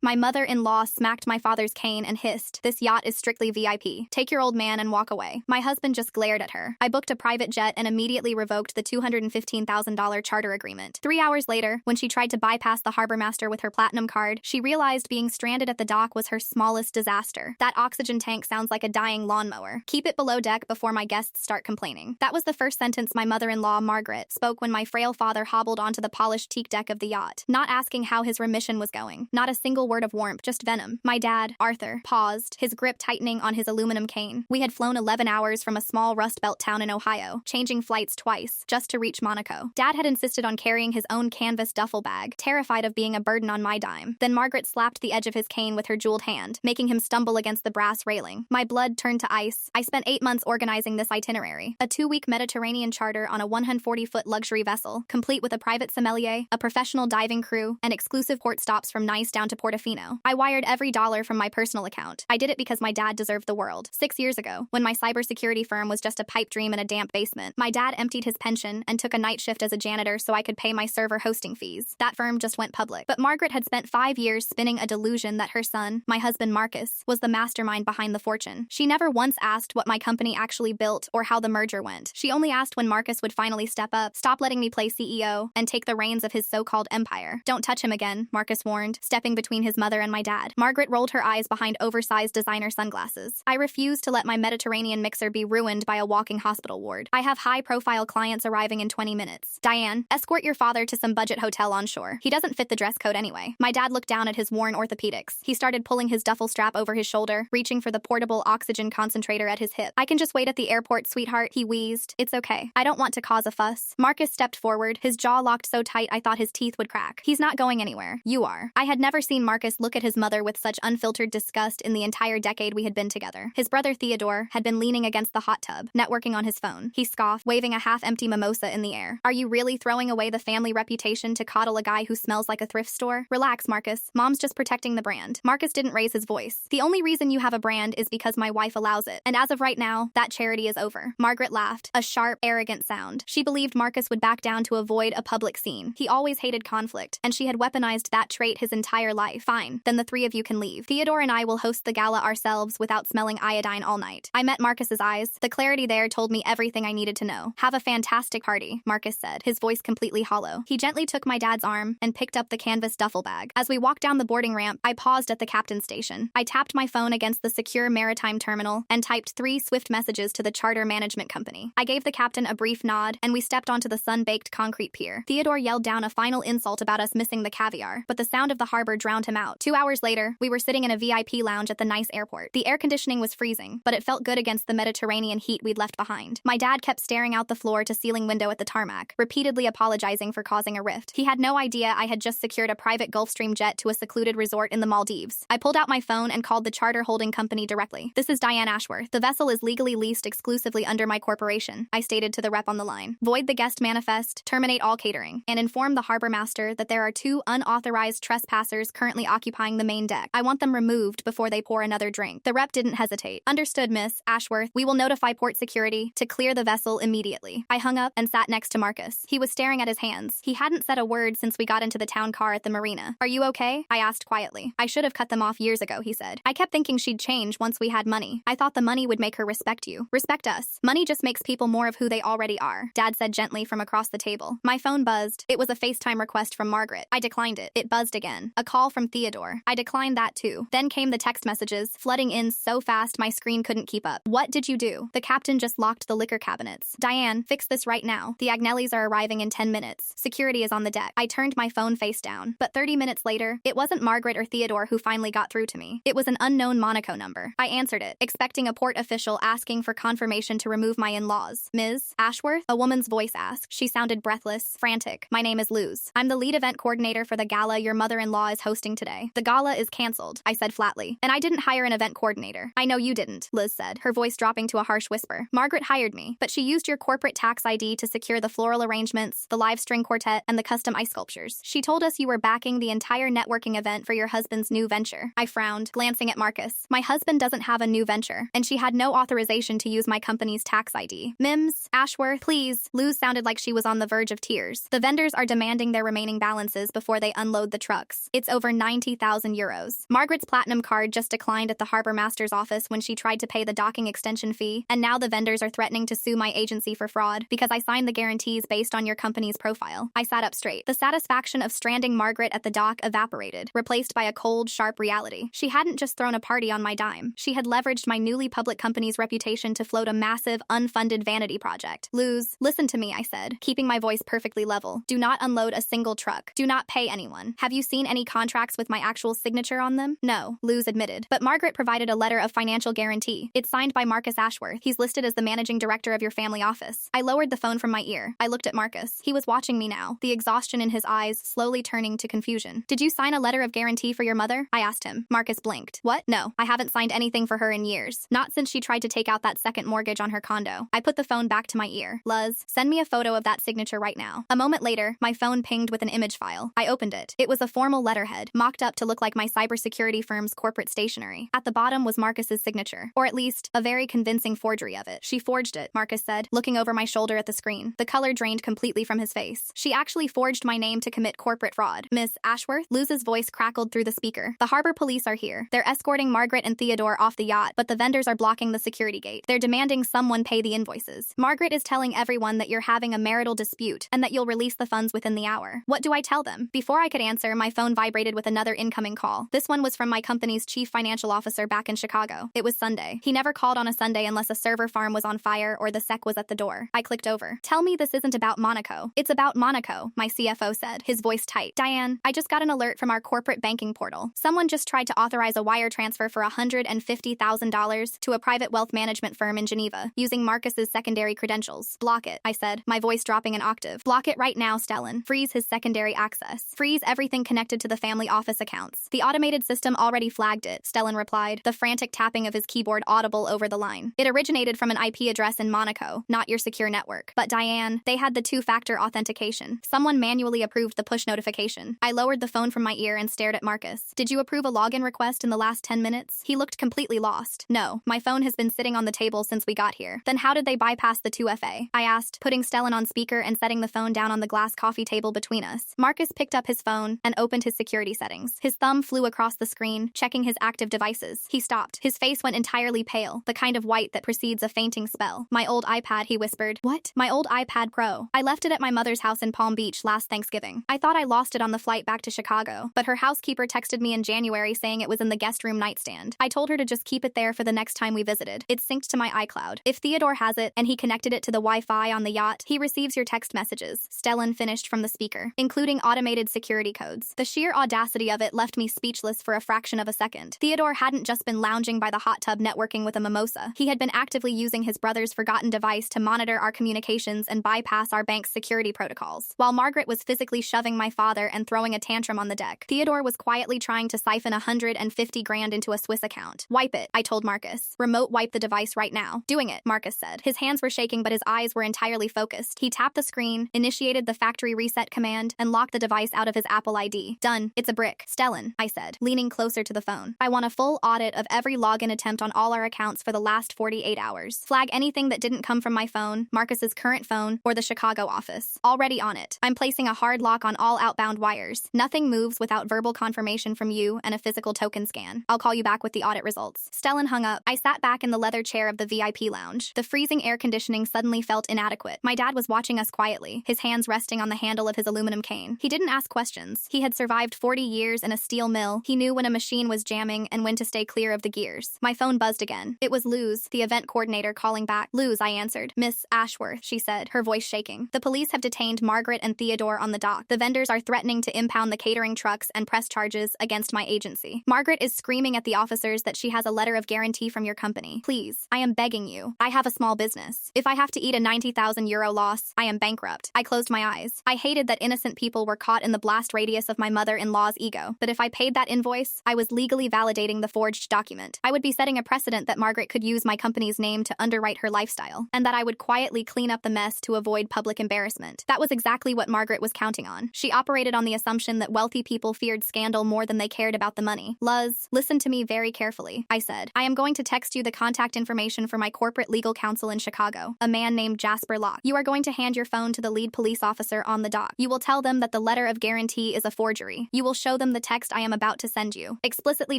My mother-in-law smacked my father's cane and hissed, "This yacht is strictly VIP. Take your old man and walk away." My husband just glared at her. I booked a private jet and immediately revoked the $215,000 charter agreement. 3 hours later, when she tried to bypass the harbor master with her platinum card, she realized being stranded at the dock was her smallest disaster. That oxygen tank sounds like a dying lawnmower. Keep it below deck before my guests start complaining. That was the first sentence my mother-in-law, Margaret, spoke when my frail father hobbled onto the polished teak deck of the yacht, not asking how his remission was going. Not a single word of warmth, just venom. My dad, Arthur, paused, his grip tightening on his aluminum cane. We had flown 11 hours from a small Rust Belt town in Ohio, changing flights twice, just to reach Monaco. Dad had insisted on carrying his own canvas duffel bag, terrified of being a burden on my dime. Then Margaret slapped the edge of his cane with her jeweled hand, making him stumble against the brass railing. My blood turned to ice. I spent 8 months organizing this itinerary. A 2-week Mediterranean charter on a 140-foot luxury vessel, complete with a private sommelier, a professional diving crew, and exclusive port stops from Nice down to Portofino. I wired every dollar from my personal account. I did it because my dad deserved the world. 6 years ago, when my cybersecurity firm was just a pipe dream in a damp basement, my dad emptied his pension and took a night shift as a janitor so I could pay my server hosting fees. That firm just went public. But Margaret had spent 5 years spinning a delusion that her son, my husband Marcus, was the mastermind behind the fortune. She never once asked what my company actually built or how the merger went. She only asked when Marcus would finally step up, stop letting me play CEO, and take the reins of his so-called empire. "Don't touch him again," Marcus warned, stepping between his mother and my dad. Margaret rolled her eyes behind oversized designer sunglasses. I refused to let my Mediterranean mixer be ruined by a walking hospital ward. I have high-profile clients arriving in 20 minutes. Diane, escort your father to some budget hotel on shore. He doesn't fit the dress code anyway. My dad looked down at his worn orthopedics. He started pulling his duffel strap over his shoulder, reaching for the portable oxygen concentrator at his hip. "I can just wait at the airport, sweetheart," he wheezed. "It's okay. I don't want to cause a fuss." Marcus stepped forward, his jaw locked so tight I thought his teeth would crack. "He's not going anywhere. You are." I had never seen Marcus look at his mother with such unfiltered disgust in the entire decade we had been together. His brother Theodore had been leaning against the hot tub, networking on his phone. He scoffed, waving a half-empty mimosa in the air. "Are you really throwing away the family reputation to coddle a guy who smells like a thrift store? Relax, Marcus. Mom's just protecting the brand." Marcus didn't raise his voice. "The only reason you have a brand is because my wife allows it. And as of right now, that charity is over." Margaret laughed, a sharp, arrogant sound. She believed Marcus would back down to avoid a public scene. He always hated conflict, and she had weaponized that trait his entire life. "Fine, then the three of you can leave. Theodore and I will host the gala ourselves without smelling iodine all night." I met Marcus's eyes. The clarity there told me everything I needed to know. "Have a fantastic party," Marcus said, his voice completely hollow. He gently took my dad's arm and picked up the canvas duffel bag. As we walked down the boarding ramp, I paused at the captain's station. I tapped my phone against the secure maritime terminal and typed 3 swift messages to the charter management company. I gave the captain a brief nod, and we stepped onto the sun-baked concrete pier. Theodore yelled down a final insult about us missing the caviar, but the sound of the harbor drowned him out. 2 hours later, we were sitting in a VIP lounge at the Nice airport. The air conditioning was freezing, but it felt good against the Mediterranean heat we'd left behind. My dad kept staring out the floor-to-ceiling window at the tarmac, repeatedly apologizing for causing a rift. He had no idea I had just secured a private Gulfstream jet to a secluded resort in the Maldives. I pulled out my phone and called the charter holding company directly. "This is Diane Ashworth. The vessel is legally leased exclusively under my corporation," I stated to the rep on the line. "Void the guest manifest, terminate all catering, and inform the harbor master that there are 2 unauthorized trespassers currently occupying the main deck. I want them removed before they pour another drink." The rep didn't hesitate. "Understood, Miss Ashworth. We will notify port security to clear the vessel immediately." I hung up and sat next to Marcus. He was staring at his hands. He hadn't said a word since we got into the town car at the marina. "Are you okay?" I asked quietly. "I should have cut them off years ago," he said. "I kept thinking she'd change once we had money. I thought the money would make her respect you. Respect us. Money just makes people more of who they already are," Dad said gently from across the table. My phone buzzed. It was a FaceTime request from Margaret. I declined it. It buzzed again. A call from Theodore. I declined that too. Then came the text messages, flooding in so fast my screen couldn't keep up. "What did you do? The captain just locked the liquor cabinets. Diane, fix this right now. The Agnellis are arriving in 10 minutes. Security is on the deck." I turned my phone face down. But 30 minutes later, it wasn't Margaret or Theodore who finally got through to me. It was an unknown Monaco number. I answered it, expecting a port official asking for confirmation to remove my in-laws. "Ms. Ashworth?" a woman's voice asked. She sounded breathless, frantic. "My name is Luz. I'm the lead event coordinator for the gala your mother-in-law is hosting today." "The gala is canceled," I said flatly. "And I didn't hire an event coordinator." "I know you didn't," Liz said, her voice dropping to a harsh whisper. "Margaret hired me, but she used your corporate tax ID to secure the floral arrangements, the live string quartet, and the custom ice sculptures. She told us you were backing the entire networking event for your husband's new venture." I frowned, glancing at Marcus. "My husband doesn't have a new venture, and she had no authorization to use my company's tax ID." "Mims Ashworth, please." Luz sounded like she was on the verge of tears. "The vendors are demanding their remaining balances before they unload the trucks. It's over 90,000 euros. Margaret's platinum card just declined at the harbor master's office when she tried to pay the docking extension fee, and now the vendors are threatening to sue my agency for fraud because I signed the guarantees based on your company's profile. I sat up straight. The satisfaction of stranding Margaret at the dock evaporated, replaced by a cold, sharp reality. She hadn't just thrown a party on my dime. She had leveraged my newly public company's reputation to float a massive, unfunded vanity project. Listen to me, I said, keeping my voice perfectly level. Do not unload a single truck. Do not pay anyone. Have you seen any contracts with my actual signature on them? No, Luz admitted. But Margaret provided a letter of financial guarantee. It's signed by Marcus Ashworth. He's listed as the managing director of your family office. I lowered the phone from my ear. I looked at Marcus. He was watching me now, the exhaustion in his eyes slowly turning to confusion. Did you sign a letter of guarantee for your mother? I asked him. Marcus blinked. What? No, I haven't signed anything for her in years. Not since she tried to take out that second mortgage on her condo. I put the phone back to my ear. Luz, send me a photo of that signature right now. A moment later, my phone pinged with an image file. I opened it. It was a formal letterhead, mocked up to look like my cybersecurity firm's corporate stationery. At the bottom was Marcus's signature, or at least a very convincing forgery of it. She forged it, Marcus said, looking over my shoulder at the screen. The color drained completely from his face. She actually forged my name to commit corporate fraud. Miss Ashworth? Luz's voice crackled through the speaker. The harbor police are here. They're escorting Margaret and Theodore off the yacht, but the vendors are blocking the security gate. They're demanding someone pay the invoices. Margaret is telling everyone that you're having a marital dispute and that you'll release the funds within the hour. What do I tell them? Before I could answer, my phone vibrated with another incoming call. This one was from my company's chief financial officer back in Chicago. It was Sunday. He never called on a Sunday unless a server farm was on fire or the sec was at the door. I clicked over. Tell me this isn't about Monaco. It's about Monaco, my CFO said, his voice tight. Diane, I just got an alert from our corporate banking portal. Someone just tried to authorize a wire transfer for $150,000 to a private wealth management firm in Geneva, using Marcus's secondary credentials. Block it, I said, my voice dropping an octave. Block it right now, Stellan. Freeze his secondary access. Freeze everything connected to the family office accounts. The automated system already flagged it, Stellan replied, the frantic tapping of his keyboard audible over the line. It originated from an IP address in Monaco, not your secure network. But Diane, they had the two-factor authentication. Someone manually approved the push notification. I lowered the phone from my ear and stared at Marcus. Did you approve a login request in the last 10 minutes? He looked completely lost. No, my phone has been sitting on the table since we got here. Then how did they bypass the 2FA? I asked, putting Stellan on speaker and setting the phone down on the glass coffee table between us. Marcus picked up his phone and opened his security settings. His thumb flew across the screen, checking his active devices. He stopped. His face went entirely pale, the kind of white that precedes a fainting spell. My old iPad, he whispered. What? My old iPad Pro. I left it at my mother's house in Palm Beach last Thanksgiving. I thought I lost it on the flight back to Chicago, but her housekeeper texted me in January saying it was in the guest room nightstand. I told her to just keep it there for the next time we visited. It's synced to my iCloud. If Theodore has it and he connected it to the Wi-Fi on the yacht, he receives your text messages. Stellan finished from the speaker, including automated security codes. The sheer audacity of it left me speechless for a fraction of a second. Theodore hadn't just been lounging by the hot tub networking with a mimosa. He had been actively using his brother's forgotten device to monitor our communications and bypass our bank's security protocols. While Margaret was physically shoving my father and throwing a tantrum on the deck, Theodore was quietly trying to siphon $150,000 into a Swiss account. Wipe it, I told Marcus. Remote wipe the device right now. Doing it, Marcus said. His hands were shaking, but his eyes were entirely focused. He tapped the screen, initiated the factory reset command, and locked the device out of his Apple ID. Done. It's a brick. Stellan, I said, leaning closer to the phone. I want a full audit of every login attempt on all our accounts for the last 48 hours. Flag anything that didn't come from my phone, Marcus's current phone, or the Chicago office. Already on it. I'm placing a hard lock on all outbound wires. Nothing moves without verbal confirmation from you and a physical token scan. I'll call you back with the audit results. Stellan hung up. I sat back in the leather chair of the VIP lounge. The freezing air conditioning suddenly felt inadequate. My dad was watching us quietly, his hands resting on the handle of his aluminum cane. He didn't ask questions. He had survived 40 years in a steel mill. He knew when a machine was jamming and when to stay clear of the gears. My phone buzzed again. It was Luz, the event coordinator, calling back. Luz, I answered. Miss Ashworth, she said, her voice shaking. The police have detained Margaret and Theodore on the dock. The vendors are threatening to impound the catering trucks and press charges against my agency. Margaret is screaming at the officers that she has a letter of guarantee from your company. Please, I am begging you. I have a small business. If I have to eat a 90,000 euro loss, I am bankrupt. I closed my eyes. I hated that innocent people were caught in the blast radius of my mother-in-law's ego. But if I paid that invoice, I was legally validating the forged document. I would be setting a precedent that Margaret could use my company's name to underwrite her lifestyle, and that I would quietly clean up the mess to avoid public embarrassment. That was exactly what Margaret was counting on. She operated on the assumption that wealthy people feared scandal more than they cared about the money. Luz, listen to me very carefully, I said. I am going to text you the contact information for my corporate legal counsel in Chicago, a man named Jasper Locke. You are going to hand your phone to the lead police officer on the dock. You will tell them that the letter of guarantee is a forgery. You will show show them the text I am about to send you, explicitly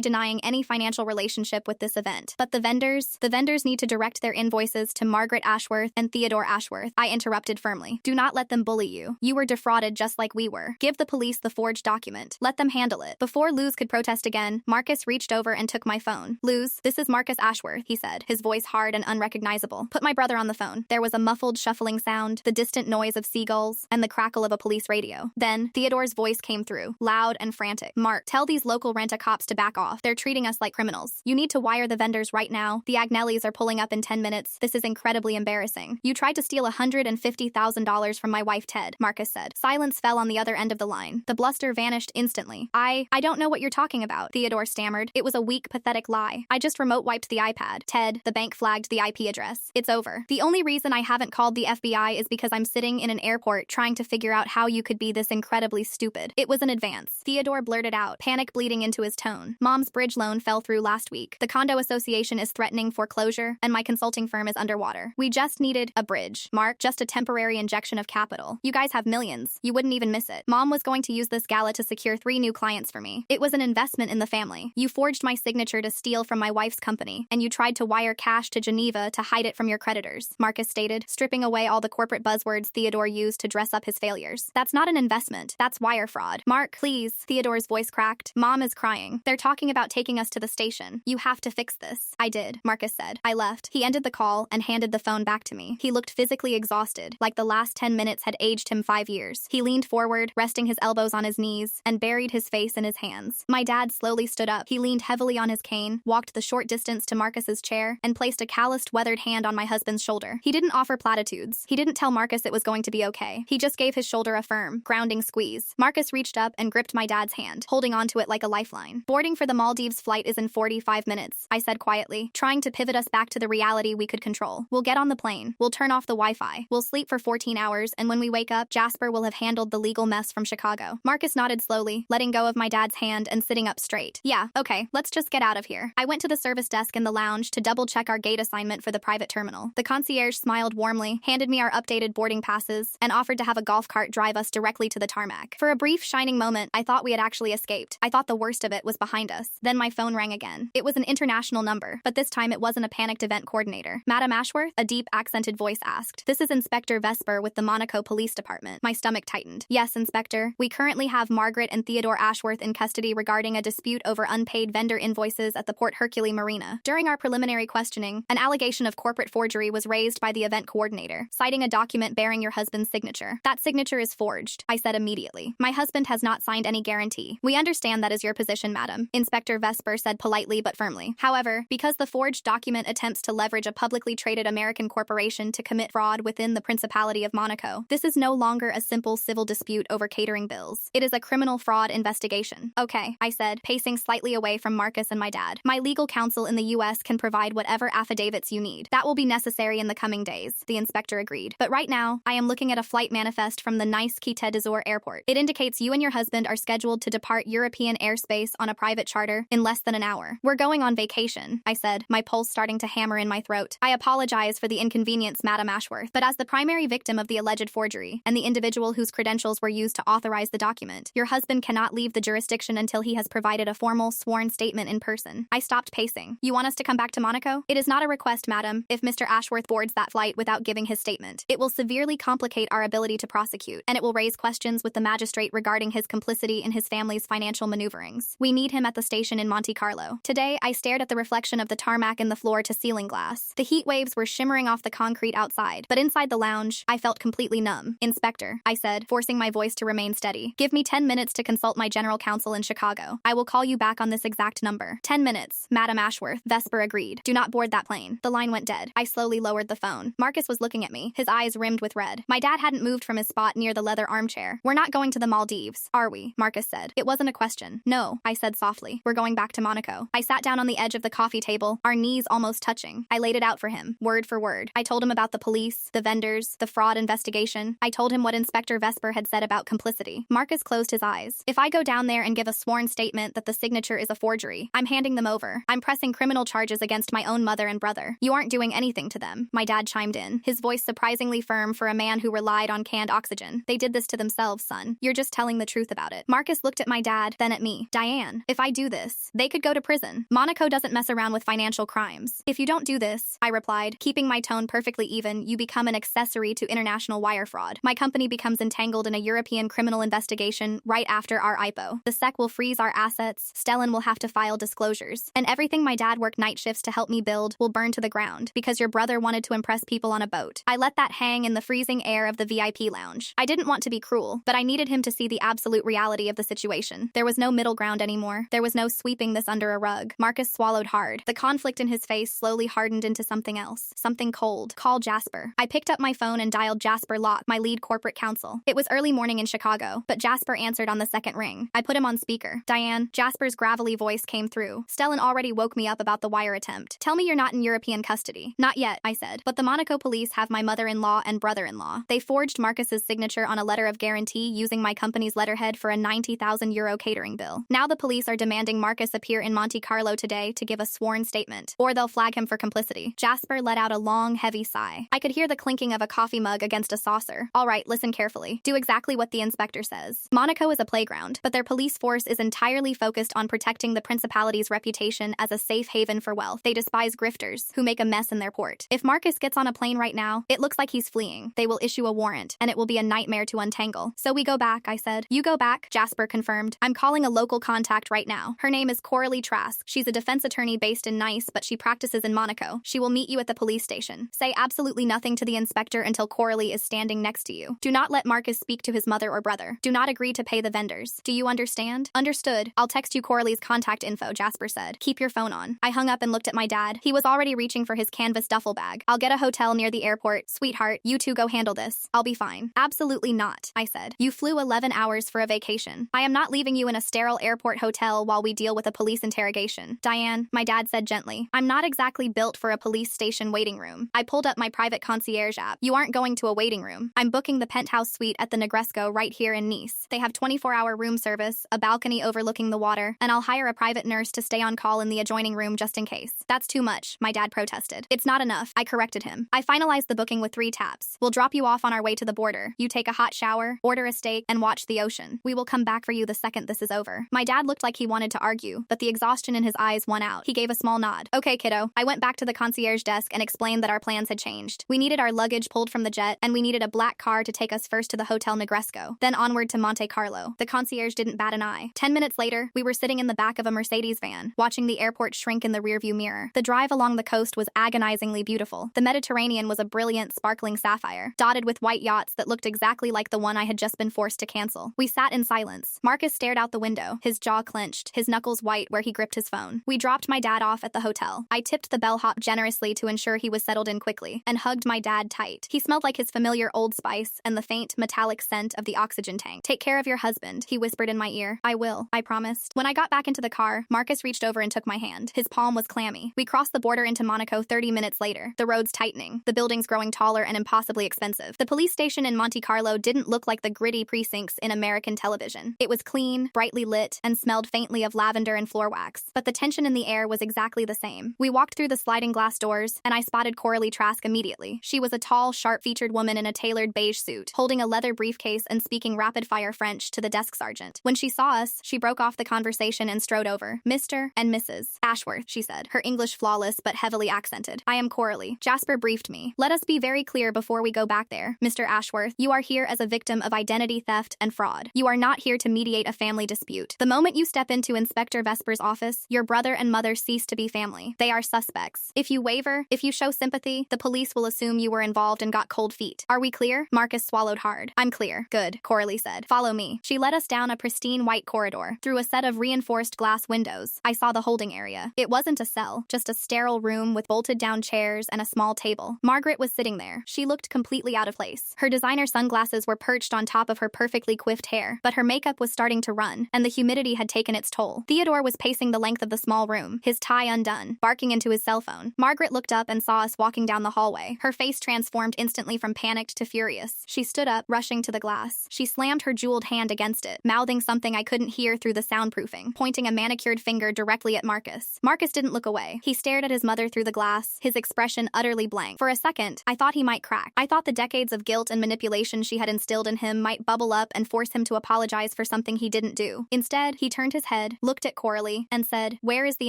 denying any financial relationship with this event. But the vendors need to direct their invoices to Margaret Ashworth and Theodore Ashworth, I interrupted firmly. Do not let them bully you. You were defrauded just like we were. Give the police the forged document. Let them handle it. Before Luz could protest again, Marcus reached over and took my phone. Luz, this is Marcus Ashworth, he said, his voice hard and unrecognizable. Put my brother on the phone. There was a muffled shuffling sound, the distant noise of seagulls, and the crackle of a police radio. Then, Theodore's voice came through, loud and frantic. Mark, tell these local rent-a-cops to back off. They're treating us like criminals. You need to wire the vendors right now. The Agnellis are pulling up in 10 minutes. This is incredibly embarrassing. You tried to steal $150,000 from my wife Ted, Marcus said. Silence fell on the other end of the line. The bluster vanished instantly. I don't know what you're talking about, Theodore stammered. It was a weak, pathetic lie. I just remote wiped the iPad. Ted, the bank flagged the IP address. It's over. The only reason I haven't called the FBI is because I'm sitting in an airport trying to figure out how you could be this incredibly stupid. It was an advance. Theodore blurted out, panic bleeding into his tone. Mom's bridge loan fell through last week. The condo association is threatening foreclosure, and my consulting firm is underwater. We just needed a bridge. Mark, just a temporary injection of capital. You guys have millions. You wouldn't even miss it. Mom was going to use this gala to secure 3 new clients for me. It was an investment in the family. You forged my signature to steal from my wife's company, and you tried to wire cash to Geneva to hide it from your creditors, Marcus stated, stripping away all the corporate buzzwords Theodore used to dress up his failures. That's not an investment. That's wire fraud. Mark, please. Theodore's voice cracked. Mom is crying. They're talking about taking us to the station. You have to fix this. I did, Marcus said. I left. He ended the call and handed the phone back to me. He looked physically exhausted, like the last 10 minutes had aged him 5 years. He leaned forward, resting his elbows on his knees, and buried his face in his hands. My dad slowly stood up. He leaned heavily on his cane, walked the short distance to Marcus's chair, and placed a calloused, weathered hand on my husband's shoulder. He didn't offer platitudes. He didn't tell Marcus it was going to be okay. He just gave his shoulder a firm, grounding squeeze. Marcus reached up and gripped my dad's hand, holding onto it like a lifeline. Boarding for the Maldives flight is in 45 minutes, I said quietly, trying to pivot us back to the reality we could control. We'll get on the plane. We'll turn off the Wi-Fi. We'll sleep for 14 hours, and when we wake up, Jasper will have handled the legal mess from Chicago. Marcus nodded slowly, letting go of my dad's hand and sitting up straight. Yeah, okay, let's just get out of here. I went to the service desk in the lounge to double-check our gate assignment for the private terminal. The concierge smiled warmly, handed me our updated boarding passes, and offered to have a golf cart drive us directly to the tarmac. For a brief, shining moment, I thought we had actually escaped. I thought the worst of it was behind us. Then my phone rang again. It was an international number, but this time it wasn't a panicked event coordinator. Madam Ashworth? A deep, accented voice asked. This is Inspector Vesper with the Monaco Police Department. My stomach tightened. Yes, Inspector. We currently have Margaret and Theodore Ashworth in custody regarding a dispute over unpaid vendor invoices at the Port Hercule Marina. During our preliminary questioning, an allegation of corporate forgery was raised by the event coordinator, citing a document bearing your husband's signature. That signature is forged, I said immediately. My husband has not signed any guarantee. We understand that is your position, madam, Inspector Vesper said politely but firmly. However, because the forged document attempts to leverage a publicly traded American corporation to commit fraud within the Principality of Monaco, this is no longer a simple civil dispute over catering bills. It is a criminal fraud investigation. Okay, I said, pacing slightly away from Marcus and my dad. My legal counsel in the U.S. can provide whatever affidavits you need. That will be necessary in the coming days, the inspector agreed. But right now, I am looking at a flight manifest from the Nice Quai d'Azur airport. It indicates you and your husband are scheduled to depart European airspace on a private charter in less than an hour. We're going on vacation, I said, my pulse starting to hammer in my throat. I apologize for the inconvenience, Madam Ashworth, but as the primary victim of the alleged forgery and the individual whose credentials were used to authorize the document, your husband cannot leave the jurisdiction until he has provided a formal sworn statement in person. I stopped pacing. You want us to come back to Monaco? It is not a request, madam. If Mr. Ashworth boards that flight without giving his statement, it will severely complicate our ability to prosecute, and it will raise questions with the magistrate regarding his complicity in his family's financial maneuverings. We need him at the station in Monte Carlo. Today, I stared at the reflection of the tarmac in the floor-to-ceiling glass. The heat waves were shimmering off the concrete outside, but inside the lounge, I felt completely numb. Inspector, I said, forcing my voice to remain steady. Give me 10 minutes to consult my general counsel in Chicago. I will call you back on this exact number. 10 minutes, Madam Ashworth, Vesper agreed. Do not board that plane. The line went dead. I slowly lowered the phone. Marcus was looking at me, his eyes rimmed with red. My dad hadn't moved from his spot near the leather armchair. We're not going to the Maldives, are we? Marcus said. It wasn't a question. No, I said softly. We're going back to Monaco. I sat down on the edge of the coffee table, our knees almost touching. I laid it out for him, word for word. I told him about the police, the vendors, the fraud investigation. I told him what Inspector Vesper had said about complicity. Marcus closed his eyes. If I go down there and give a sworn statement that the signature is a forgery, I'm handing them over. I'm pressing criminal charges against my own mother and brother. You aren't doing anything to them. My dad chimed in, his voice surprisingly firm for a man who relied on canned oxygen. They did this to themselves, son. You're just telling the truth about it. Marcus looked looked at my dad, then at me. Diane, if I do this, they could go to prison. Monaco doesn't mess around with financial crimes. If you don't do this, I replied, keeping my tone perfectly even, you become an accessory to international wire fraud. My company becomes entangled in a European criminal investigation right after our IPO. The SEC will freeze our assets, Stellan will have to file disclosures, and everything my dad worked night shifts to help me build will burn to the ground because your brother wanted to impress people on a boat. I let that hang in the freezing air of the VIP lounge. I didn't want to be cruel, but I needed him to see the absolute reality of the situation. There was no middle ground anymore. There was no sweeping this under a rug. Marcus swallowed hard. The conflict in his face slowly hardened into something else. Something cold. Call Jasper. I picked up my phone and dialed Jasper Lott, my lead corporate counsel. It was early morning in Chicago, but Jasper answered on the second ring. I put him on speaker. Diane, Jasper's gravelly voice came through. Stellan already woke me up about the wire attempt. Tell me you're not in European custody. Not yet, I said, but the Monaco police have my mother-in-law and brother-in-law. They forged Marcus's signature on a letter of guarantee using my company's letterhead for a €90,000 catering bill. Now the police are demanding Marcus appear in Monte Carlo today to give a sworn statement, or they'll flag him for complicity. Jasper let out a long, heavy sigh. I could hear the clinking of a coffee mug against a saucer. All right, listen carefully. Do exactly what the inspector says. Monaco is a playground, but their police force is entirely focused on protecting the principality's reputation as a safe haven for wealth. They despise grifters who make a mess in their port. If Marcus gets on a plane right now, it looks like he's fleeing. They will issue a warrant, and it will be a nightmare to untangle. So we go back, I said. You go back, Jasper confirmed. I'm calling a local contact right now. Her name is Coralie Trask. She's a defense attorney based in Nice, but she practices in Monaco. She will meet you at the police station. Say absolutely nothing to the inspector until Coralie is standing next to you. Do not let Marcus speak to his mother or brother. Do not agree to pay the vendors. Do you understand? Understood. I'll text you Coralie's contact info, Jasper said. Keep your phone on. I hung up and looked at my dad. He was already reaching for his canvas duffel bag. I'll get a hotel near the airport. Sweetheart, you two go handle this. I'll be fine. Absolutely not, I said. You flew 11 hours for a vacation. I am not leaving you in a sterile airport hotel while we deal with a police interrogation. Diane, my dad said gently, I'm not exactly built for a police station waiting room. I pulled up my private concierge app. You aren't going to a waiting room. I'm booking the penthouse suite at the Negresco right here in Nice. They have 24-hour room service, a balcony overlooking the water, and I'll hire a private nurse to stay on call in the adjoining room just in case. That's too much, my dad protested. It's not enough, I corrected him. I finalized the booking with 3 taps. We'll drop you off on our way to the border. You take a hot shower, order a steak, and watch the ocean. We will come back for you the second this is over. My dad looked like he wanted to argue, but the exhaustion in his eyes won out. He gave a small nod. Okay, kiddo. I went back to the concierge desk and explained that our plans had changed. We needed our luggage pulled from the jet, and we needed a black car to take us first to the Hotel Negresco, then onward to Monte Carlo. The concierge didn't bat an eye. 10 minutes later, we were sitting in the back of a Mercedes van, watching the airport shrink in the rearview mirror. The drive along the coast was agonizingly beautiful. The Mediterranean was a brilliant, sparkling sapphire, dotted with white yachts that looked exactly like the one I had just been forced to cancel. We sat in silence. Marcus stared out the window, his jaw clenched, his knuckles white where he gripped his phone. We dropped my dad off at the hotel. I tipped the bellhop generously to ensure he was settled in quickly, and hugged my dad tight. He smelled like his familiar Old Spice and the faint, metallic scent of the oxygen tank. Take care of your husband, he whispered in my ear. I will, I promised. When I got back into the car, Marcus reached over and took my hand. His palm was clammy. We crossed the border into Monaco 30 minutes later, the roads tightening, the buildings growing taller and impossibly expensive. The police station in Monte Carlo didn't look like the gritty precincts in American television. It was clean, brightly lit, and smelled faintly of lavender and floor wax, but the tension in the air was exactly the same. We walked through the sliding glass doors, and I spotted Coralie Trask immediately. She was a tall, sharp-featured woman in a tailored beige suit, holding a leather briefcase and speaking rapid-fire French to the desk sergeant. When she saw us, she broke off the conversation and strode over. Mr. and Mrs. Ashworth, she said, her English flawless but heavily accented. I am Coralie. Jasper briefed me. Let us be very clear before we go back there. Mr. Ashworth, you are here as a victim of identity theft and fraud. You are not here to mediate a family dispute. The moment you step into Inspector Vesper's office, your brother and mother cease to be family. They are suspects. If you waver, if you show sympathy, the police will assume you were involved and got cold feet. Are we clear? Marcus swallowed hard. I'm clear. Good, Coralie said. Follow me. She led us down a pristine white corridor, through a set of reinforced glass windows. I saw the holding area. It wasn't a cell, just a sterile room with bolted-down chairs and a small table. Margaret was sitting there. She looked completely out of place. Her designer sunglasses were perched on top of her perfectly coiffed hair, but her makeup was starting to run, and the humidity had taken its toll. Theodore was pacing the length of the small room, his tie undone, barking into his cell phone. Margaret looked up and saw us walking down the hallway. Her face transformed instantly from panicked to furious. She stood up, rushing to the glass. She slammed her jeweled hand against it, mouthing something I couldn't hear through the soundproofing, pointing a manicured finger directly at Marcus. Marcus didn't look away. He stared at his mother through the glass, his expression utterly blank. For a second, I thought he might crack. I thought the decades of guilt and manipulation she had instilled in him might bubble up and force him to apologize for something something he didn't do. Instead, he turned his head, looked at Coralie, and said, "Where is the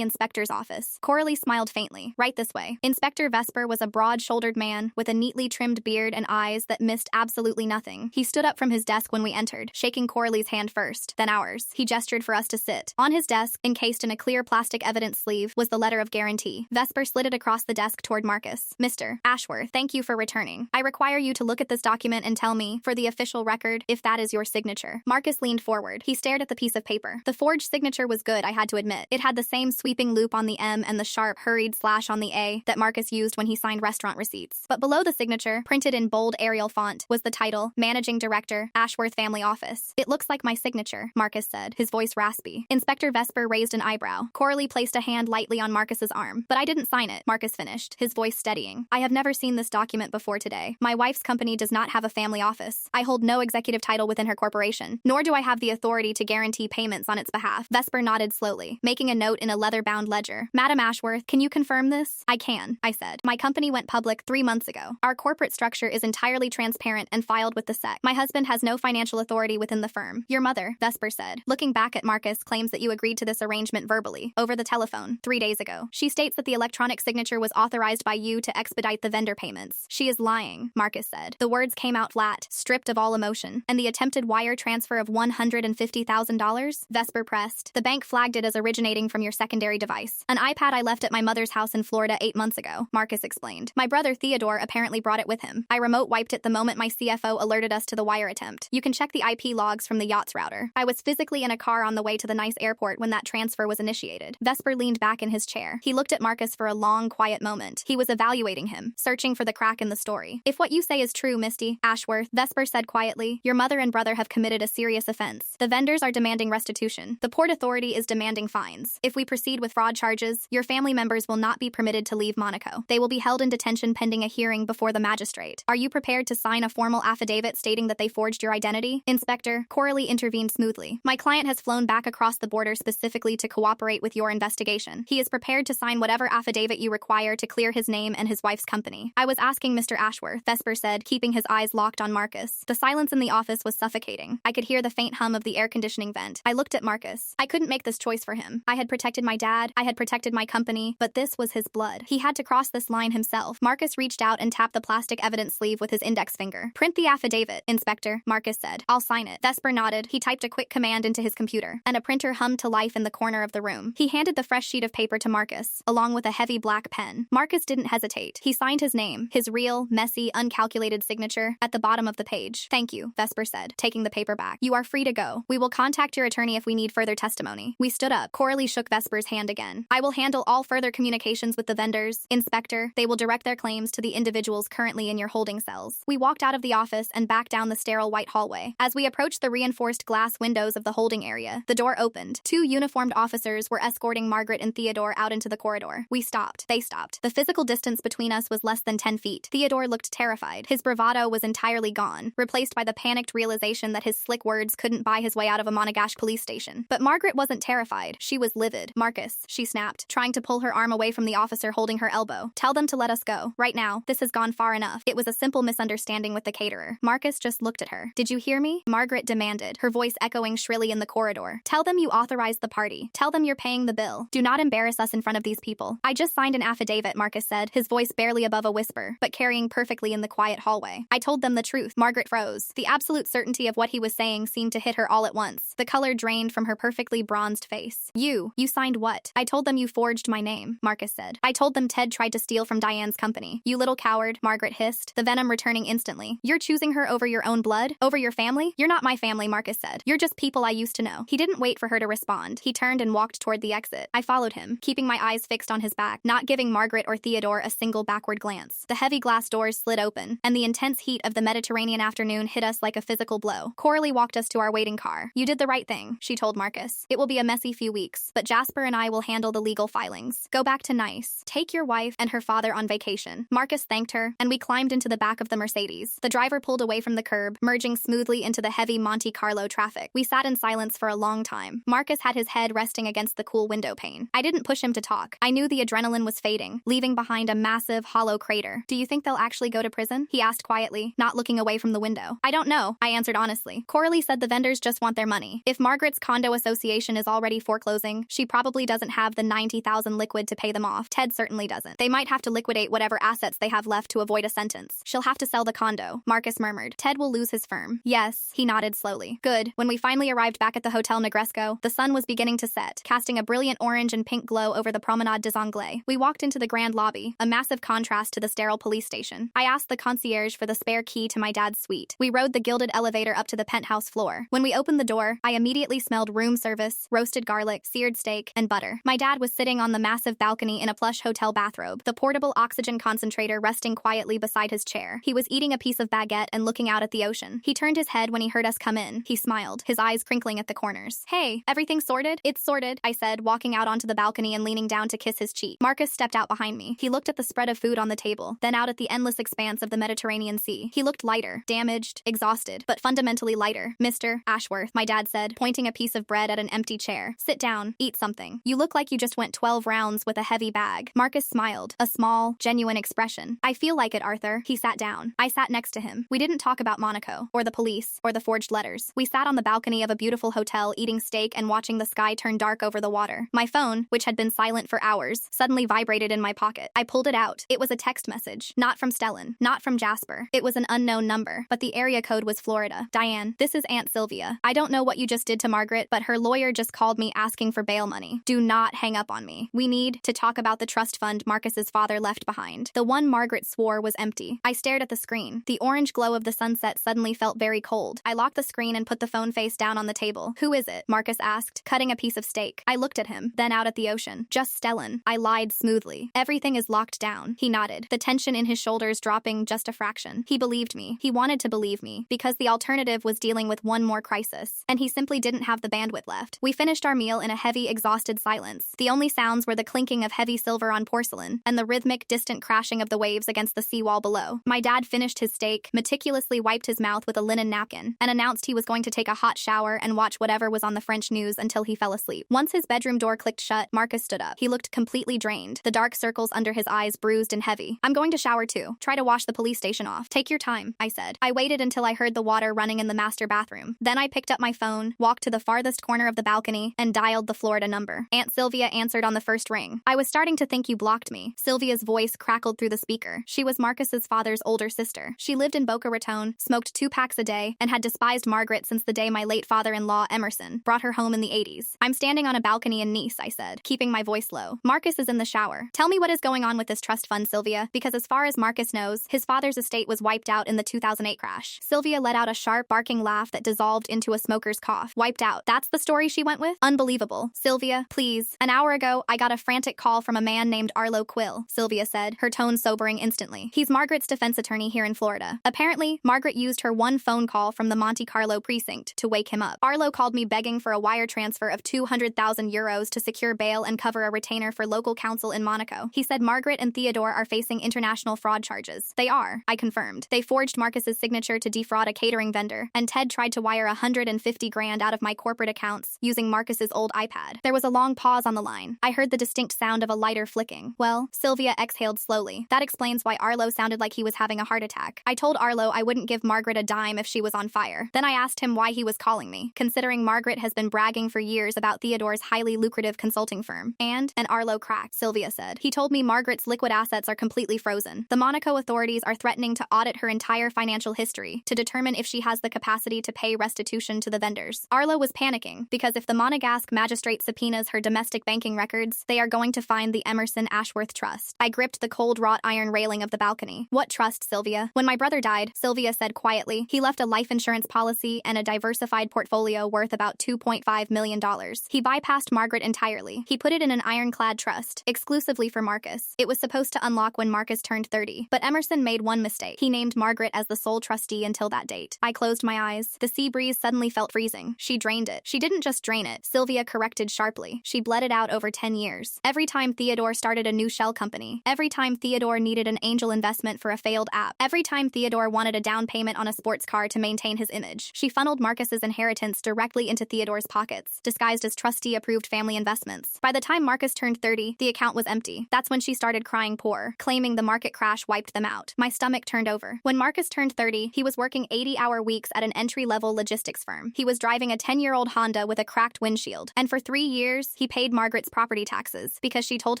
inspector's office?" Coralie smiled faintly. "Right this way." Inspector Vesper was a broad-shouldered man with a neatly trimmed beard and eyes that missed absolutely nothing. He stood up from his desk when we entered, shaking Coralie's hand first, then ours. He gestured for us to sit. On his desk, encased in a clear plastic evidence sleeve, was the letter of guarantee. Vesper slid it across the desk toward Marcus. "Mr. Ashworth, thank you for returning. I require you to look at this document and tell me, for the official record, if that is your signature." Marcus leaned forward. He stared at the piece of paper. The forged signature was good, I had to admit. It had the same sweeping loop on the M and the sharp, hurried slash on the A that Marcus used when he signed restaurant receipts. But below the signature, printed in bold Arial font, was the title, Managing Director, Ashworth Family Office. "It looks like my signature," Marcus said, his voice raspy. Inspector Vesper raised an eyebrow. Coralie placed a hand lightly on Marcus's arm. "But I didn't sign it," Marcus finished, his voice steadying. "I have never seen this document before today. My wife's company does not have a family office. I hold no executive title within her corporation, nor do I have the authority to guarantee payments on its behalf." Vesper nodded slowly, making a note in a leather-bound ledger. "Madam Ashworth, can you confirm this?" "I can," I said. "My company went public 3 months ago. Our corporate structure is entirely transparent and filed with the SEC. My husband has no financial authority within the firm." "Your mother," Vesper said, looking back at Marcus, claims that you agreed to this arrangement verbally, over the telephone, 3 days ago. She states that the electronic signature was authorized by you to expedite the vendor payments. She is lying," Marcus said. The words came out flat, stripped of all emotion. "And the attempted wire transfer of $150,000? Vesper pressed. "The bank flagged it as originating from your secondary device. An iPad I left at my mother's house in Florida 8 months ago," Marcus explained. "My brother Theodore apparently brought it with him. I remote wiped it the moment my CFO alerted us to the wire attempt. You can check the IP logs from the yacht's router. I was physically in a car on the way to the nice airport when that transfer was initiated." Vesper leaned back in his chair. He looked at Marcus for a long, quiet moment. He was evaluating him, searching for the crack in the story. "If what you say is true, Misty Ashworth," Vesper said quietly, "your mother and brother have committed a serious offense. The vendors are demanding restitution. The Port Authority is demanding fines. If we proceed with fraud charges, your family members will not be permitted to leave Monaco. They will be held in detention pending a hearing before the magistrate. Are you prepared to sign a formal affidavit stating that they forged your identity?" "Inspector," Coralie intervened smoothly, "my client has flown back across the border specifically to cooperate with your investigation. He is prepared to sign whatever affidavit you require to clear his name and his wife's company." "I was asking Mr. Ashworth," Vesper said, keeping his eyes locked on Marcus. The silence in the office was suffocating. I could hear the faint hum of the air conditioning vent. I looked at Marcus. I couldn't make this choice for him. I had protected my dad, I had protected my company, but this was his blood. He had to cross this line himself. Marcus reached out and tapped the plastic evidence sleeve with his index finger. "Print the affidavit, Inspector," Marcus said. "I'll sign it." Vesper nodded. He typed a quick command into his computer, and a printer hummed to life in the corner of the room. He handed the fresh sheet of paper to Marcus, along with a heavy black pen. Marcus didn't hesitate. He signed his name, his real, messy, uncalculated signature, at the bottom of the page. "Thank you," Vesper said, taking the paper back. "You are free to go. We will contact your attorney if we need further testimony." We stood up. Coralie shook Vesper's hand again. "I will handle all further communications with the vendors. Inspector, they will direct their claims to the individuals currently in your holding cells." We walked out of the office and back down the sterile white hallway. As we approached the reinforced glass windows of the holding area, the door opened. 2 uniformed officers were escorting Margaret and Theodore out into the corridor. We stopped. They stopped. The physical distance between us was less than 10 feet. Theodore looked terrified. His bravado was entirely gone, replaced by the panicked realization that his slick words couldn't buy his way out of a Monegash police station. But Margaret wasn't terrified. She was livid. "Marcus," she snapped, trying to pull her arm away from the officer holding her elbow. "Tell them to let us go. Right now. This has gone far enough." It was a simple misunderstanding with the caterer. Marcus just looked at her. "Did you hear me?" Margaret demanded, her voice echoing shrilly in the corridor. "Tell them you authorized the party. Tell them you're paying the bill. Do not embarrass us in front of these people." "I just signed an affidavit," Marcus said, his voice barely above a whisper, but carrying perfectly in the quiet hallway. "I told them the truth." Margaret froze. The absolute certainty of what he was saying seemed to hit her all at once. The color drained from her perfectly bronzed face. You signed what?" "I told them you forged my name," Marcus said. "I told them Ted tried to steal from Diane's company." "You little coward," Margaret hissed, the venom returning instantly. "You're choosing her over your own blood? Over your family?" "You're not my family," Marcus said. "You're just people I used to know." He didn't wait for her to respond. He turned and walked toward the exit. I followed him, keeping my eyes fixed on his back, not giving Margaret or Theodore a single backward glance. The heavy glass doors slid open, and the intense heat of the Mediterranean afternoon hit us like a physical blow. Coralie walked us to our waiting car. "You did the right thing," she told Marcus. "It will be a messy few weeks, but Jasper and I will handle the legal filings. Go back to Nice. Take your wife and her father on vacation." Marcus thanked her, and we climbed into the back of the Mercedes. The driver pulled away from the curb, merging smoothly into the heavy Monte Carlo traffic. We sat in silence for a long time. Marcus had his head resting against the cool window pane. I didn't push him to talk. I knew the adrenaline was fading, leaving behind a massive, hollow crater. "Do you think they'll actually go to prison?" he asked quietly, not looking away from the window. "I don't know," I answered honestly. Coralie said the vendors lenders just want their money. If Margaret's condo association is already foreclosing, she probably doesn't have the $90,000 liquid to pay them off. Ted certainly doesn't. They might have to liquidate whatever assets they have left to avoid a sentence. She'll have to sell the condo, Marcus murmured. Ted will lose his firm. Yes, he nodded slowly. Good. When we finally arrived back at the Hotel Negresco, the sun was beginning to set, casting a brilliant orange and pink glow over the Promenade des Anglais. We walked into the grand lobby, a massive contrast to the sterile police station. I asked the concierge for the spare key to my dad's suite. We rode the gilded elevator up to the penthouse floor. When we opened the door, I immediately smelled room service, roasted garlic, seared steak, and butter. My dad was sitting on the massive balcony in a plush hotel bathrobe, the portable oxygen concentrator resting quietly beside his chair. He was eating a piece of baguette and looking out at the ocean. He turned his head when he heard us come in. He smiled, his eyes crinkling at the corners. Hey, everything sorted? It's sorted, I said, walking out onto the balcony and leaning down to kiss his cheek. Marcus stepped out behind me. He looked at the spread of food on the table, then out at the endless expanse of the Mediterranean Sea. He looked lighter, damaged, exhausted, but fundamentally lighter. Mr. Ashworth, my dad said, pointing a piece of bread at an empty chair. Sit down, eat something. You look like you just went 12 rounds with a heavy bag. Marcus smiled, a small, genuine expression. I feel like it, Arthur. He sat down. I sat next to him. We didn't talk about Monaco, or the police, or the forged letters. We sat on the balcony of a beautiful hotel eating steak and watching the sky turn dark over the water. My phone, which had been silent for hours, suddenly vibrated in my pocket. I pulled it out. It was a text message. Not from Stellan. Not from Jasper. It was an unknown number, but the area code was Florida. Diane, this is Aunt Sylvia. I don't know what you just did to Margaret, but her lawyer just called me asking for bail money. Do not hang up on me. We need to talk about the trust fund Marcus's father left behind. The one Margaret swore was empty. I stared at the screen. The orange glow of the sunset suddenly felt very cold. I locked the screen and put the phone face down on the table. Who is it? Marcus asked, cutting a piece of steak. I looked at him, then out at the ocean. Just Stellan. I lied smoothly. Everything is locked down. He nodded, the tension in his shoulders dropping just a fraction. He believed me. He wanted to believe me, because the alternative was dealing with one more crisis, and he simply didn't have the bandwidth left. We finished our meal in a heavy, exhausted silence. The only sounds were the clinking of heavy silver on porcelain, and the rhythmic, distant crashing of the waves against the seawall below. My dad finished his steak, meticulously wiped his mouth with a linen napkin, and announced he was going to take a hot shower and watch whatever was on the French news until he fell asleep. Once his bedroom door clicked shut, Marcus stood up. He looked completely drained, the dark circles under his eyes bruised and heavy. I'm going to shower too. Try to wash the police station off. Take your time, I said. I waited until I heard the water running in the master bathroom. Then I picked up my phone, walked to the farthest corner of the balcony, and dialed the Florida number. Aunt Sylvia answered on the first ring. I was starting to think you blocked me. Sylvia's voice crackled through the speaker. She was Marcus's father's older sister. She lived in Boca Raton, smoked 2 packs a day, and had despised Margaret since the day my late father-in-law, Emerson, brought her home in the 80s. I'm standing on a balcony in Nice, I said, keeping my voice low. Marcus is in the shower. Tell me what is going on with this trust fund, Sylvia, because as far as Marcus knows, his father's estate was wiped out in the 2008 crash. Sylvia let out a sharp, barking laugh that dissolved into a smoker's cough. Wiped out. That's the story she went with? Unbelievable. Sylvia, please. An hour ago, I got a frantic call from a man named Arlo Quill, Sylvia said, her tone sobering instantly. He's Margaret's defense attorney here in Florida. Apparently, Margaret used her one phone call from the Monte Carlo precinct to wake him up. Arlo called me begging for a wire transfer of 200,000 euros to secure bail and cover a retainer for local counsel in Monaco. He said Margaret and Theodore are facing international fraud charges. They are, I confirmed. They forged Marcus's signature to defraud a catering vendor, and Ted tried to wire 150 grand out of my corporate accounts using Marcus's old iPad. There was a long pause on the line. I heard the distinct sound of a lighter flicking. Well, Sylvia exhaled slowly. That explains why Arlo sounded like he was having a heart attack. I told Arlo I wouldn't give Margaret a dime if she was on fire. Then I asked him why he was calling me, considering Margaret has been bragging for years about Theodore's highly lucrative consulting firm. And Arlo cracked, Sylvia said. He told me Margaret's liquid assets are completely frozen. The Monaco authorities are threatening to audit her entire financial history to determine if she has the capacity to pay restitution to the vendors. Arlo was panicking, because if the Monegasque magistrate subpoenas her domestic banking records, they are going to find the Emerson Ashworth Trust. I gripped the cold wrought iron railing of the balcony. What trust, Sylvia? When my brother died, Sylvia said quietly, he left a life insurance policy and a diversified portfolio worth about $2.5 million. He bypassed Margaret entirely. He put it in an ironclad trust, exclusively for Marcus. It was supposed to unlock when Marcus turned 30, but Emerson made one mistake. He named Margaret as the sole trustee until that date. I closed my eyes. The sea breeze suddenly felt freezing. She drained it. She didn't just drain it, Sylvia corrected sharply. She bled it out over 10 years. Every time Theodore started a new shell company, every time Theodore needed an angel investment for a failed app, every time Theodore wanted a down payment on a sports car to maintain his image, she funneled Marcus's inheritance directly into Theodore's pockets, disguised as trustee-approved family investments. By the time Marcus turned 30, the account was empty. That's when she started crying poor, claiming the market crash wiped them out. My stomach turned over. When Marcus turned 30, he was working 80-hour weeks at an entry-level logistics logistics firm. He was driving a 10-year-old Honda with a cracked windshield. And for 3 years, he paid Margaret's property taxes because she told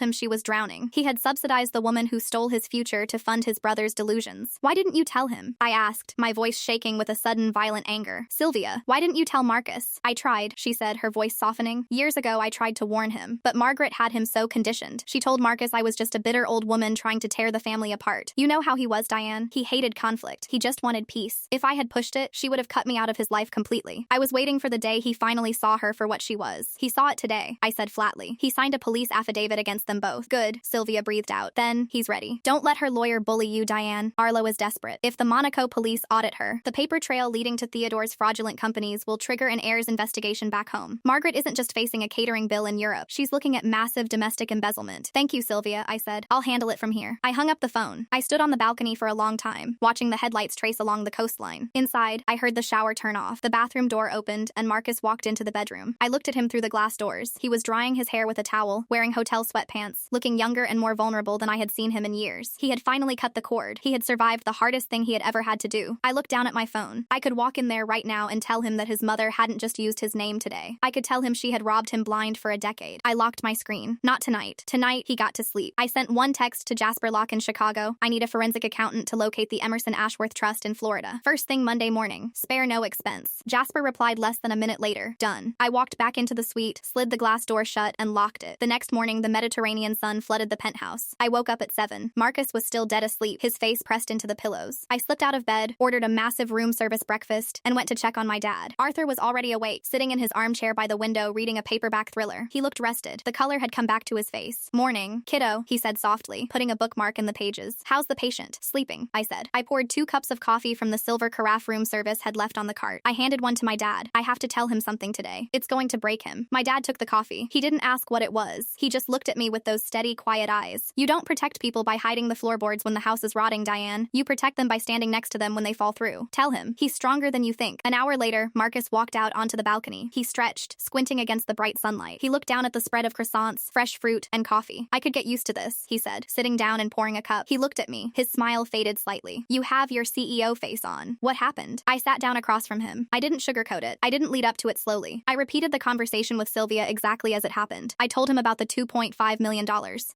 him she was drowning. He had subsidized the woman who stole his future to fund his brother's delusions. Why didn't you tell him? I asked, my voice shaking with a sudden violent anger. Sylvia, why didn't you tell Marcus? I tried, she said, her voice softening. Years ago, I tried to warn him, but Margaret had him so conditioned. She told Marcus I was just a bitter old woman trying to tear the family apart. You know how he was, Diane. He hated conflict. He just wanted peace. If I had pushed it, she would have cut me out of his life completely. I was waiting for the day he finally saw her for what she was. He saw it today, I said flatly. He signed a police affidavit against them both. Good, Sylvia breathed out. Then, he's ready. Don't let her lawyer bully you, Diane. Arlo is desperate. If the Monaco police audit her, the paper trail leading to Theodore's fraudulent companies will trigger an heirs investigation back home. Margaret isn't just facing a catering bill in Europe. She's looking at massive domestic embezzlement. Thank you, Sylvia, I said. I'll handle it from here. I hung up the phone. I stood on the balcony for a long time, watching the headlights trace along the coastline. Inside, I heard the shower turn off. The bathroom door opened, and Marcus walked into the bedroom. I looked at him through the glass doors. He was drying his hair with a towel, wearing hotel sweatpants, looking younger and more vulnerable than I had seen him in years. He had finally cut the cord. He had survived the hardest thing he had ever had to do. I looked down at my phone. I could walk in there right now and tell him that his mother hadn't just used his name today. I could tell him she had robbed him blind for a decade. I locked my screen. Not tonight. Tonight, he got to sleep. I sent one text to Jasper Locke in Chicago. I need a forensic accountant to locate the Emerson Ashworth Trust in Florida. First thing Monday morning. Spare no expense. Jasper replied less than a minute later. Done. I walked back into the suite, slid the glass door shut, and locked it. The next morning, the Mediterranean sun flooded the penthouse. I woke up at 7. Marcus was still dead asleep, his face pressed into the pillows. I slipped out of bed, ordered a massive room service breakfast, and went to check on my dad. Arthur was already awake, sitting in his armchair by the window reading a paperback thriller. He looked rested. The color had come back to his face. Morning, kiddo, he said softly, putting a bookmark in the pages. How's the patient? Sleeping, I said. I poured 2 cups of coffee from the silver carafe room service had left on the cart. I handed one to my dad. I have to tell him something today. It's going to break him. My dad took the coffee. He didn't ask what it was. He just looked at me with those steady, quiet eyes. You don't protect people by hiding the floorboards when the house is rotting, Diane. You protect them by standing next to them when they fall through. Tell him. He's stronger than you think. An hour later, Marcus walked out onto the balcony. He stretched, squinting against the bright sunlight. He looked down at the spread of croissants, fresh fruit, and coffee. I could get used to this, he said, sitting down and pouring a cup. He looked at me. His smile faded slightly. You have your CEO face on. What happened? I sat down across from him. I didn't sugarcoat it. I didn't lead up to it slowly. I repeated the conversation with Sylvia exactly as it happened. I told him about the $2.5 million.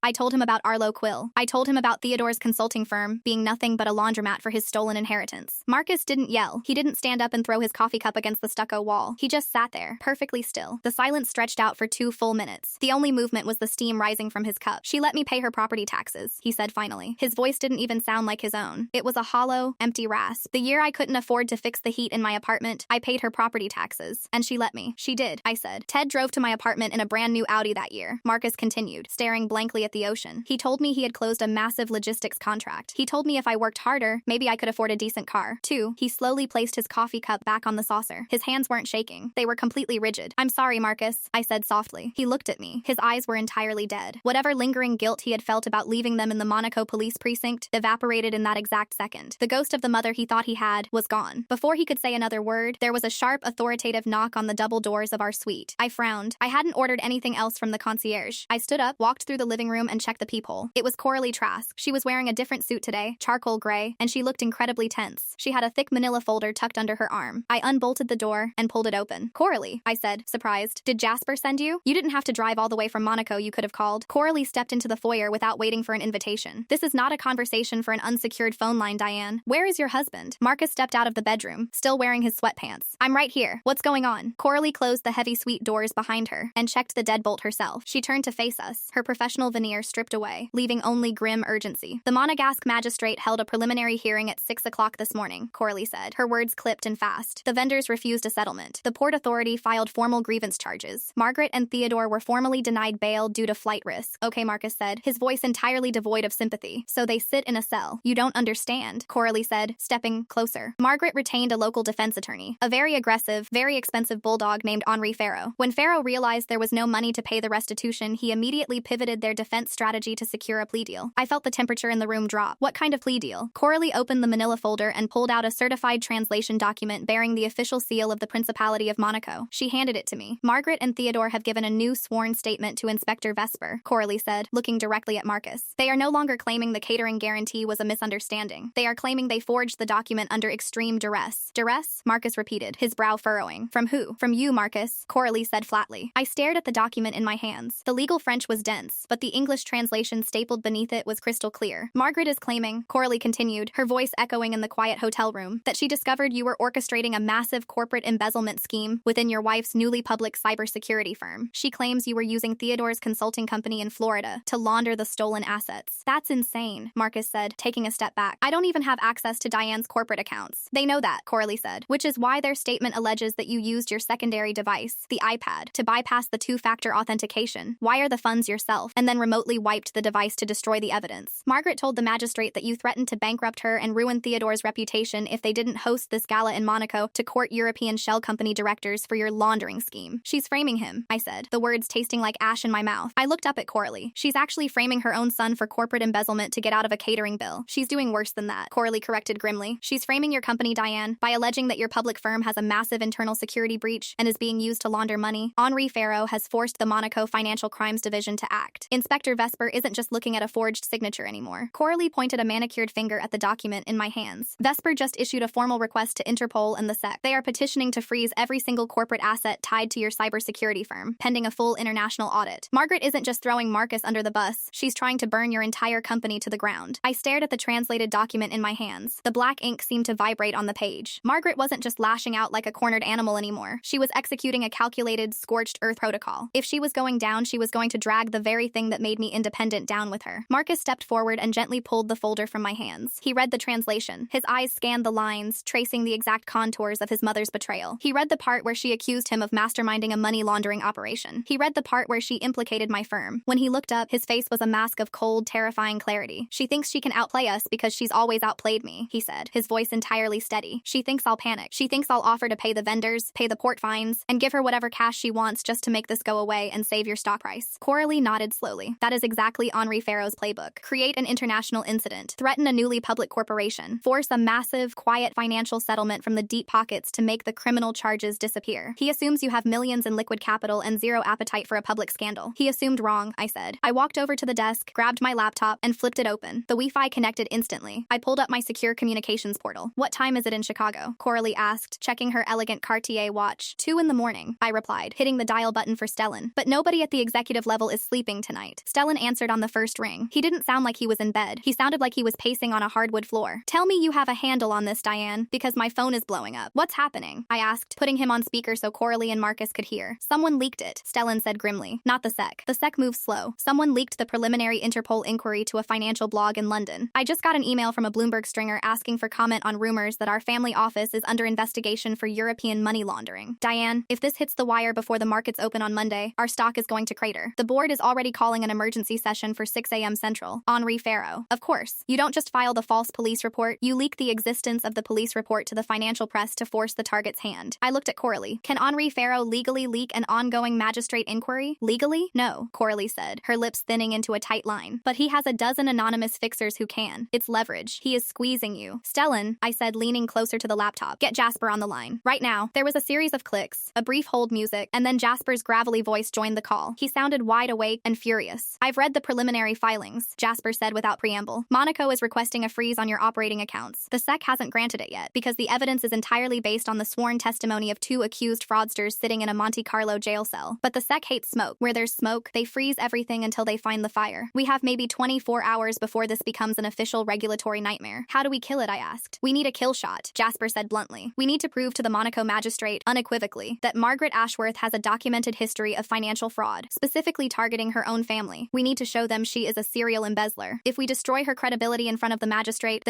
I told him about Arlo Quill. I told him about Theodore's consulting firm being nothing but a laundromat for his stolen inheritance. Marcus didn't yell. He didn't stand up and throw his coffee cup against the stucco wall. He just sat there, perfectly still. The silence stretched out for 2 full minutes. The only movement was the steam rising from his cup. She let me pay her property taxes, he said finally. His voice didn't even sound like his own. It was a hollow, empty rasp. The year I couldn't afford to fix the heat in my apartment, I paid her property taxes. And she let me. She did, I said. Ted drove to my apartment in a brand new Audi that year. Marcus continued, staring blankly at the ocean. He told me he had closed a massive logistics contract. He told me if I worked harder, maybe I could afford a decent car. 2, he slowly placed his coffee cup back on the saucer. His hands weren't shaking. They were completely rigid. I'm sorry, Marcus, I said softly. He looked at me. His eyes were entirely dead. Whatever lingering guilt he had felt about leaving them in the Monaco police precinct evaporated in that exact second. The ghost of the mother he thought he had was gone. Before he could say another word, there was a sharp, authoritative knock on the double doors of our suite. I frowned. I hadn't ordered anything else from the concierge. I stood up, walked through the living room, and checked the peephole. It was Coralie Trask. She was wearing a different suit today, charcoal gray, and she looked incredibly tense. She had a thick manila folder tucked under her arm. I unbolted the door and pulled it open. Coralie, I said, surprised. Did Jasper send you? You didn't have to drive all the way from Monaco, you could have called. Coralie stepped into the foyer without waiting for an invitation. This is not a conversation for an unsecured phone line, Diane. Where is your husband? Marcus stepped out of the bedroom, still wearing his sweatpants. I'm right here. What's going on? Coralie closed the heavy suite doors behind her and checked the deadbolt herself. She turned to face us, her professional veneer stripped away, leaving only grim urgency. The Monegasque magistrate held a preliminary hearing at 6 o'clock this morning, Coralie said, her words clipped and fast. The vendors refused a settlement. The Port Authority filed formal grievance charges. Margaret and Theodore were formally denied bail due to flight risk. Okay, Marcus said, his voice entirely devoid of sympathy. So they sit in a cell. You don't understand, Coralie said, stepping closer. Margaret retained a local defense attorney, a very aggressive, very expensive bulldog named Henri Farrow. When Farrow realized there was no money to pay the restitution, he immediately pivoted their defense strategy to secure a plea deal. I felt the temperature in the room drop. What kind of plea deal? Coralie opened the manila folder and pulled out a certified translation document bearing the official seal of the Principality of Monaco. She handed it to me. Margaret and Theodore have given a new sworn statement to Inspector Vesper, Coralie said, looking directly at Marcus. They are no longer claiming the catering guarantee was a misunderstanding. They are claiming they forged the document under extreme duress. Duress? Marcus Marcus repeated, his brow furrowing. From who? From you, Marcus, Coralie said flatly. I stared at the document in my hands. The legal French was dense, but the English translation stapled beneath it was crystal clear. Margaret is claiming, Coralie continued, her voice echoing in the quiet hotel room, that she discovered you were orchestrating a massive corporate embezzlement scheme within your wife's newly public cybersecurity firm. She claims you were using Theodore's consulting company in Florida to launder the stolen assets. That's insane, Marcus said, taking a step back. I don't even have access to Diane's corporate accounts. They know that, Coralie said, which is why their statement alleges that you used your secondary device, the iPad, to bypass the two-factor authentication, wire the funds yourself, and then remotely wiped the device to destroy the evidence. Margaret told the magistrate that you threatened to bankrupt her and ruin Theodore's reputation if they didn't host this gala in Monaco to court European shell company directors for your laundering scheme. She's framing him, I said, the words tasting like ash in my mouth. I looked up at Coralie. She's actually framing her own son for corporate embezzlement to get out of a catering bill. She's doing worse than that, Coralie corrected grimly. She's framing your company, Diane, by alleging that your public firm has a massive internal security breach and is being used to launder money. Henri Farrow has forced the Monaco Financial Crimes Division to act. Inspector Vesper isn't just looking at a forged signature anymore. Coralie pointed a manicured finger at the document in my hands. Vesper just issued a formal request to Interpol and the SEC. They are petitioning to freeze every single corporate asset tied to your cybersecurity firm, pending a full international audit. Margaret isn't just throwing Marcus under the bus, she's trying to burn your entire company to the ground. I stared at the translated document in my hands. The black ink seemed to vibrate on the page. Margaret wasn't just lashing out like a cornered animal anymore. She was executing a calculated, scorched earth protocol. If she was going down, she was going to drag the very thing that made me independent down with her. Marcus stepped forward and gently pulled the folder from my hands. He read the translation. His eyes scanned the lines, tracing the exact contours of his mother's betrayal. He read the part where she accused him of masterminding a money laundering operation. He read the part where she implicated my firm. When he looked up, his face was a mask of cold, terrifying clarity. She thinks she can outplay us because she's always outplayed me, he said, his voice entirely steady. She thinks I'll panic. She thinks I'll offer to pay the vendors, pay the port fines, and give her whatever cash she wants just to make this go away and save your stock price. Coralie nodded slowly. That is exactly Henri Farrow's playbook. Create an international incident, threaten a newly public corporation, force a massive, quiet financial settlement from the deep pockets to make the criminal charges disappear. He assumes you have millions in liquid capital and zero appetite for a public scandal. He assumed wrong, I said. I walked over to the desk, grabbed my laptop, and flipped it open. The Wi-Fi connected instantly. I pulled up my secure communications portal. What time is it in Chicago? Coralie asked, checking her elegant Cartier watch. 2 in the morning, I replied, hitting the dial button for Stellan. But nobody at the executive level is sleeping tonight. Stellan answered on the first ring. He didn't sound like he was in bed. He sounded like he was pacing on a hardwood floor. Tell me you have a handle on this, Diane, because my phone is blowing up. What's happening? I asked, putting him on speaker so Coralie and Marcus could hear. Someone leaked it, Stellan said grimly. Not the SEC. The SEC moves slow. Someone leaked the preliminary Interpol inquiry to a financial blog in London. I just got an email from a Bloomberg stringer asking for comment on rumors that our family office is under investigation for European money laundering. Diane, if this hits the wire before the markets open on Monday, our stock is going to crater. The board is already calling an emergency session for 6 a.m. Central. Henri Farrow. Of course, you don't just file the false police report, you leak the existence of the police report to the financial press to force the target's hand. I looked at Coralie. Can Henri Farrow legally leak an ongoing magistrate inquiry? Legally? No, Coralie said, her lips thinning into a tight line. But he has a dozen anonymous fixers who can. It's leverage. He is squeezing you. Stellan, I said, leaning closer to the laptop. Get Jasper on the line. Right now. There was a series of clicks, a brief hold music, and then Jasper's gravelly voice joined the call. He sounded wide awake and furious. I've read the preliminary filings, Jasper said without preamble. Monaco is requesting a freeze on your operating accounts. The SEC hasn't granted it yet because the evidence is entirely based on the sworn testimony of 2 accused fraudsters sitting in a Monte Carlo jail cell. But the SEC hates smoke. Where there's smoke, they freeze everything until they find the fire. We have maybe 24 hours before this becomes an official regulatory nightmare. How do we kill it, I asked. We need a kill shot, Jasper said bluntly. We need to prove to the Monaco magistrate, unequivocally, that Margaret Ashworth has a documented history of financial fraud, specifically targeting her own family. We need to show them she is a serial embezzler. If we destroy her credibility in front of the magistrate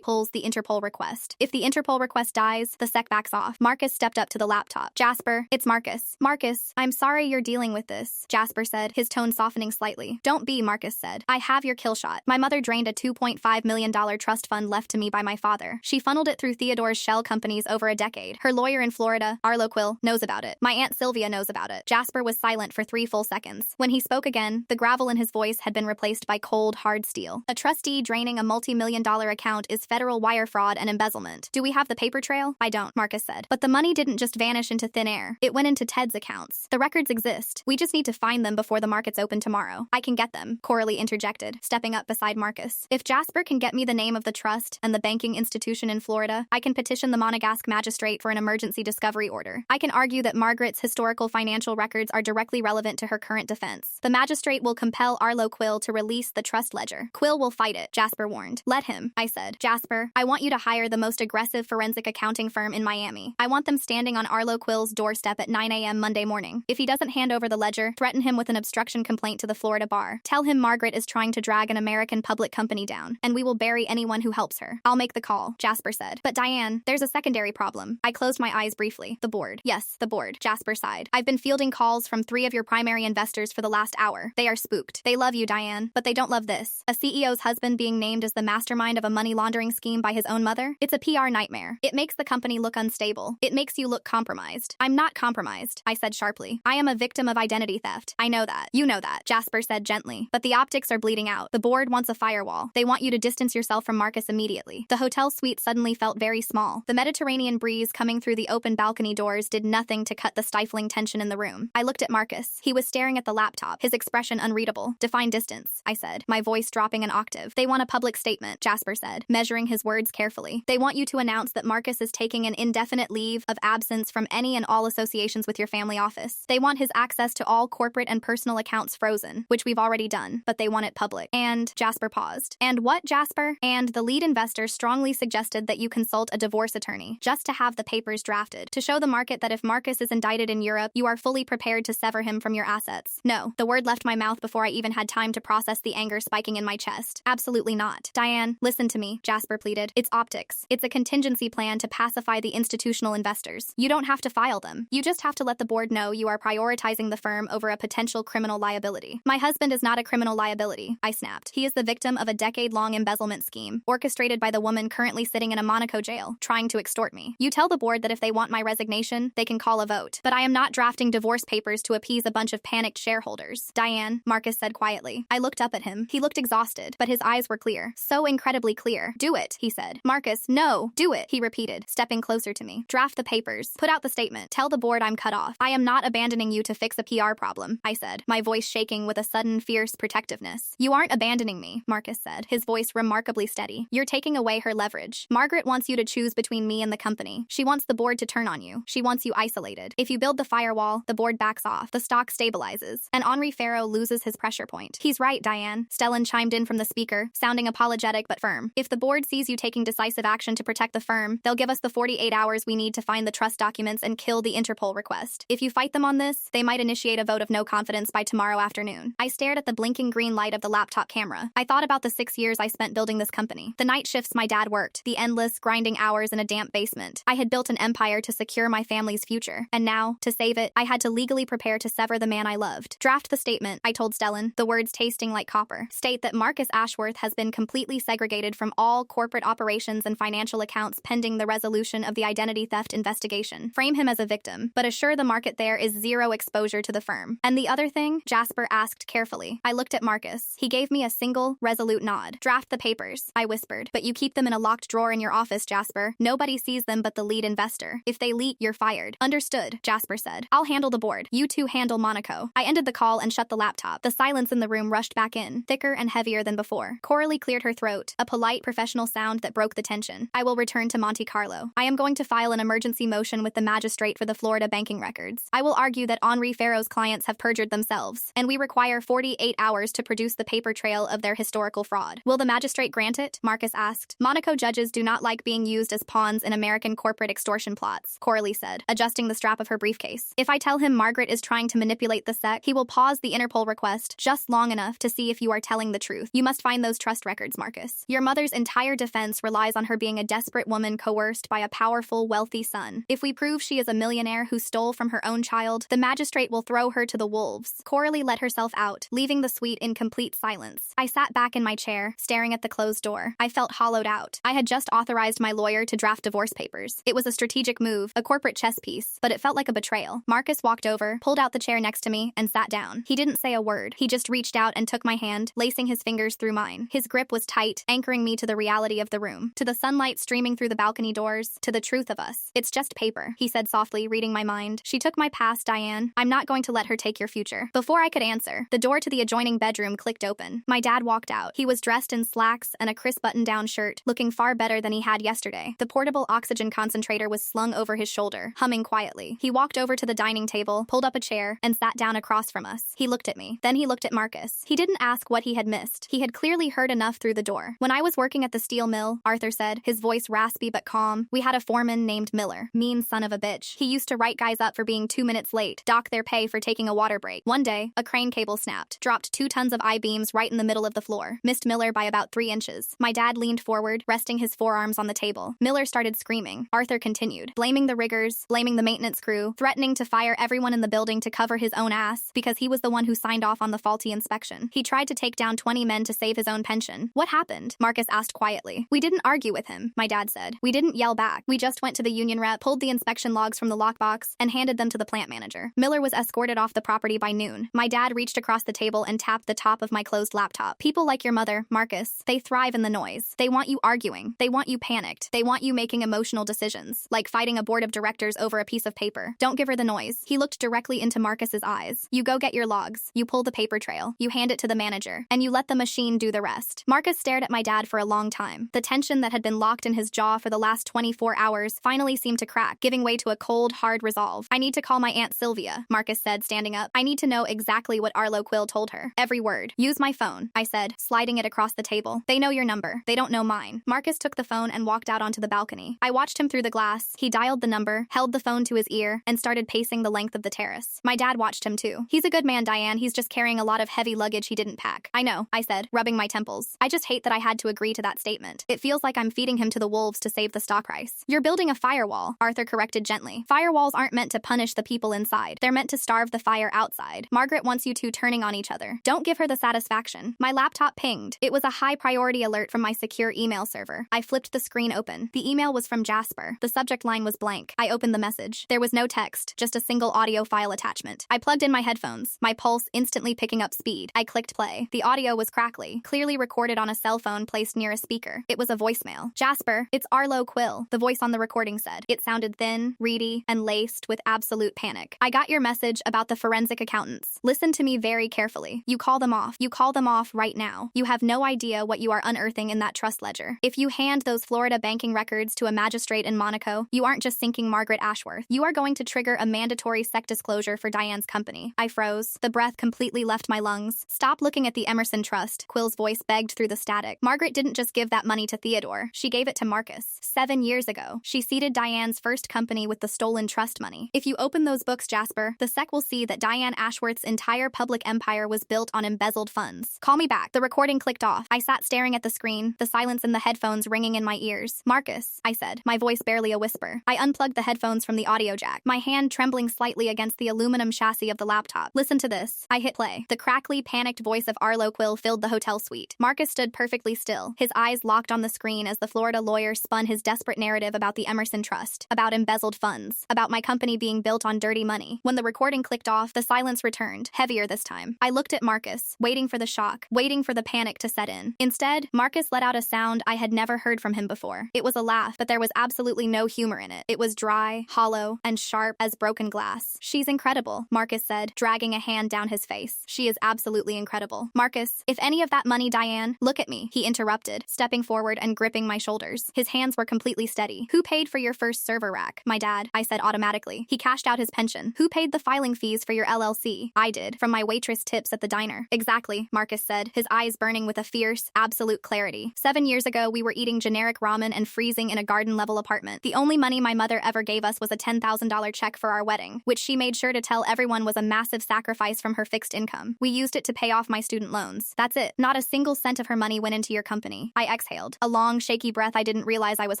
pulls the Interpol request. If the Interpol request dies, the SEC backs off. Marcus stepped up to the laptop. Jasper, it's Marcus. Marcus, I'm sorry you're dealing with this, Jasper said, his tone softening slightly. Don't be, Marcus said. I have your kill shot. My mother drained a $2.5 million trust fund left to me by my father. She funneled it through Theodore's shell companies over a decade. Her lawyer in Florida, Arlo Quill, knows about it. My Aunt Sylvia knows about it. Jasper was silent for 3 full seconds. When he spoke again, the gravel in his voice had been replaced by cold, hard steel. A trustee draining a multi-million-dollar account is federal wire fraud and embezzlement. Do we have the paper trail? I don't, Marcus said. But the money didn't just vanish into thin air. It went into Ted's accounts. The records exist. We just need to find them before the markets open tomorrow. I can get them, Coralie interjected, stepping up beside Marcus. If Jasper can get me the name of the trust and the banking institution in Florida, I can petition the Monegasque ask magistrate for an emergency discovery order. I can argue that Margaret's historical financial records are directly relevant to her current defense. The magistrate will compel Arlo Quill to release the trust ledger. Quill will fight it, Jasper warned. Let him, I said. Jasper, I want you to hire the most aggressive forensic accounting firm in Miami. I want them standing on Arlo Quill's doorstep at 9 a.m. Monday morning. If he doesn't hand over the ledger, threaten him with an obstruction complaint to the Florida bar. Tell him Margaret is trying to drag an American public company down, and we will bury anyone who helps her. I'll make the call, Jasper said. But Diane, there's a secondary problem. I closed my eyes briefly. The board. Yes, the board, Jasper sighed. I've been fielding calls from 3 of your primary investors for the last hour. They are spooked. They love you, Diane, but they don't love this. A CEO's husband being named as the mastermind of a money laundering scheme by his own mother? It's a PR nightmare. It makes the company look unstable. It makes you look compromised. I'm not compromised, I said sharply. I am a victim of identity theft. I know that. You know that, Jasper said gently. But the optics are bleeding out. The board wants a firewall. They want you to distance yourself from Marcus immediately. The hotel suite suddenly felt very small. The Mediterranean breeze coming through the open balcony doors did nothing to cut the stifling tension in the room. I looked at Marcus. He was staring at the laptop, his expression unreadable. Define distance, I said, my voice dropping an octave. They want a public statement, Jasper said, measuring his words carefully. They want you to announce that Marcus is taking an indefinite leave of absence from any and all associations with your family office. They want his access to all corporate and personal accounts frozen, which we've already done, but they want it public. And Jasper paused. And what, Jasper? And the lead investor strongly suggested that you consult a divorce attorney, just to have the papers drafted, to show the market that if Marcus is indicted in Europe, you are fully prepared to sever him from your assets. No, the word left my mouth before I even had time to process the anger spiking in my chest. Absolutely not. Diane, listen to me, Jasper pleaded. It's optics. It's a contingency plan to pacify the institutional investors. You don't have to file them. You just have to let the board know you are prioritizing the firm over a potential criminal liability. My husband is not a criminal liability, I snapped. He is the victim of a decade-long embezzlement scheme, orchestrated by the woman currently sitting in a Monaco jail, trying to extort me. You tell the board that if they want my resignation, they can call a vote. But I am not drafting divorce papers to appease a bunch of panicked shareholders. Diane, Marcus said quietly. I looked up at him. He looked exhausted, but his eyes were clear. So incredibly clear. Do it, he said. Marcus, no, do it, he repeated, stepping closer to me. Draft the papers. Put out the statement. Tell the board I'm cut off. I am not abandoning you to fix a PR problem, I said, my voice shaking with a sudden fierce protectiveness. You aren't abandoning me, Marcus said, his voice remarkably steady. You're taking away her leverage. Margaret wants you to choose between me and the company. She wants the board to turn on you. She wants you isolated. If you build the firewall, the board backs off. The stock stabilizes. And Henri Farrow loses his pressure point. He's right, Diane. Stellan chimed in from the speaker, sounding apologetic but firm. If the board sees you taking decisive action to protect the firm, they'll give us the 48 hours we need to find the trust documents and kill the Interpol request. If you fight them on this, they might initiate a vote of no confidence by tomorrow afternoon. I stared at the blinking green light of the laptop camera. I thought about the 6 years I spent building this company, the night shifts my dad worked, the endless, grinding hours in a damp basement. I had built an empire to secure my family's future, and now, to save it, I had to legally prepare to sever the man I loved. Draft the statement, I told Stellan, the words tasting like copper. State that Marcus Ashworth has been completely segregated from all corporate operations and financial accounts pending the resolution of the identity theft investigation. Frame him as a victim, but assure the market there is zero exposure to the firm. And the other thing? Jasper asked carefully. I looked at Marcus. He gave me a single, resolute nod. Draft the papers, I whispered. But you keep them in a locked drawer in your office, Jasper. Nobody sees them but the lead investor. If they leak, you're fired. Understood, Jasper said. I'll handle the board. You two handle Monaco. I ended the call and shut the laptop. The silence in the room rushed back in, thicker and heavier than before. Coralie cleared her throat, a polite, professional sound that broke the tension. I will return to Monte Carlo. I am going to file an emergency motion with the magistrate for the Florida banking records. I will argue that Henri Farrow's clients have perjured themselves, and we require 48 hours to produce the paper trail of their historical fraud. Will the magistrate grant it? Marcus asked. Monaco judges do not like being used as pawns in American corporate extortion plots, Coralie said, adjusting the strap of her briefcase. If I tell him Margaret is trying to manipulate the SEC, he will pause the Interpol request just long enough to see if you are telling the truth. You must find those trust records, Marcus. Your mother's entire defense relies on her being a desperate woman coerced by a powerful, wealthy son. If we prove she is a millionaire who stole from her own child, the magistrate will throw her to the wolves. Coralie let herself out, leaving the suite in complete silence. I sat back in my chair, staring at the closed door. I felt hollowed out. I had just authorized my lawyer to draft divorce papers. It was a strategic move, a corporate chess piece, but it felt like a betrayal. Marcus walked over, pulled out the chair next to me, and sat down. He didn't say a word. He just reached out and took my hand, lacing his fingers through mine. His grip was tight, anchoring me to the reality of the room, to the sunlight streaming through the balcony doors, to the truth of us. It's just paper, he said softly, reading my mind. She took my past, Diane. I'm not going to let her take your future. Before I could answer, the door to the adjoining bedroom clicked open. My dad walked out. He was dressed in slacks and a crisp button-down shirt, looking far better than he had yesterday. The portable oxygen oxygen concentrator was slung over his shoulder, humming quietly. He walked over to the dining table, pulled up a chair, and sat down across from us. He looked at me. Then he looked at Marcus. He didn't ask what he had missed. He had clearly heard enough through the door. "When I was working at the steel mill," Arthur said, his voice raspy but calm, "we had a foreman named Miller. Mean son of a bitch. He used to write guys up for being 2 minutes late, dock their pay for taking a water break. One day, a crane cable snapped, dropped 2 tons of I-beams right in the middle of the floor, missed Miller by about 3 inches. My dad leaned forward, resting his forearms on the table. Miller started screaming. Arthur continued, blaming the riggers, blaming the maintenance crew, threatening to fire everyone in the building to cover his own ass because he was the one who signed off on the faulty inspection. He tried to take down 20 men to save his own pension. What happened?" Marcus asked quietly. "We didn't argue with him," my dad said. "We didn't yell back. We just went to the union rep, pulled the inspection logs from the lockbox, and handed them to the plant manager. Miller was escorted off the property by noon." My dad reached across the table and tapped the top of my closed laptop. "People like your mother, Marcus, they thrive in the noise. They want you arguing. They want you panicked. They want you making emotional decisions, like fighting a board of directors over a piece of paper. Don't give her the noise." He looked directly into Marcus's eyes. "You go get your logs. You pull the paper trail. You hand it to the manager. And you let the machine do the rest." Marcus stared at my dad for a long time. The tension that had been locked in his jaw for the last 24 hours finally seemed to crack, giving way to a cold, hard resolve. "I need to call my Aunt Sylvia," Marcus said, standing up. "I need to know exactly what Arlo Quill told her. Every word. Use my phone," I said, sliding it across the table. "They know your number. They don't know mine." Marcus took the phone and walked out onto the balcony. I watched him through the glass. He dialed the number, held the phone to his ear, and started pacing the length of the terrace. My dad watched him too. "He's a good man, Diane. He's just carrying a lot of heavy luggage he didn't pack." "I know," I said, rubbing my temples. "I just hate that I had to agree to that statement. It feels like I'm feeding him to the wolves to save the stock price." "You're building a firewall," Arthur corrected gently. "Firewalls aren't meant to punish the people inside. They're meant to starve the fire outside. Margaret wants you two turning on each other. Don't give her the satisfaction." My laptop pinged. It was a high-priority alert from my secure email server. I flipped the screen open. The email was from Jasper. The subject line was blank. I opened the message. There was no text, just a single audio file attachment. I plugged in my headphones, my pulse instantly picking up speed. I clicked play. The audio was crackly, clearly recorded on a cell phone placed near a speaker. It was a voicemail. "Jasper, it's Arlo Quill," the voice on the recording said. It sounded thin, reedy, and laced with absolute panic. "I got your message about the forensic accountants. Listen to me very carefully. You call them off. You call them off right now. You have no idea what you are unearthing in that trust ledger. If you hand those Florida banking records to a magistrate in Monaco, you aren't just sinking Margaret Ashworth. You are going to trigger a mandatory SEC disclosure for Diane's company." I froze. The breath completely left my lungs. "Stop looking at the Emerson Trust," Quill's voice begged through the static. "Margaret didn't just give that money to Theodore. She gave it to Marcus. 7 years ago, she seeded Diane's first company with the stolen trust money. If you open those books, Jasper, the SEC will see that Diane Ashworth's entire public empire was built on embezzled funds." "Call me back." The recording clicked off. I sat staring at the screen, the silence in the headphones ringing in my ears. "Marcus," I said, my voice barely a whisper. I unplugged the headphones from the audio jack, my hand trembling slightly against the aluminum chassis of the laptop. "Listen to this." I hit play. The crackly, panicked voice of Arlo Quill filled the hotel suite. Marcus stood perfectly still, his eyes locked on the screen as the Florida lawyer spun his desperate narrative about the Emerson Trust, about embezzled funds, about my company being built on dirty money. When the recording clicked off, the silence returned, heavier this time. I looked at Marcus, waiting for the shock, waiting for the panic to set in. Instead, Marcus let out a sound I had never heard from him before. It was a laugh, but there was absolutely no humor in it. It was dry, hollow, and sharp as broken glass. "She's incredible," Marcus said, dragging a hand down his face. "She is absolutely incredible." "Marcus, if any of that money, Diane—" "Look at me," he interrupted, stepping forward and gripping my shoulders. His hands were completely steady. "Who paid for your first server rack?" "My dad," I said automatically. "He cashed out his pension." "Who paid the filing fees for your LLC?" "I did, from my waitress tips at the diner." "Exactly," Marcus said, his eyes burning with a fierce, absolute clarity. 7 years ago, we were eating generic ramen and freezing in a garden-level apartment. The only money my mother ever gave us was a $10,000 check for our wedding, which she made sure to tell everyone was a massive sacrifice from her fixed income. We used it to pay off my student loans. That's it. Not a single cent of her money went into your company." I exhaled, a long, shaky breath I didn't realize I was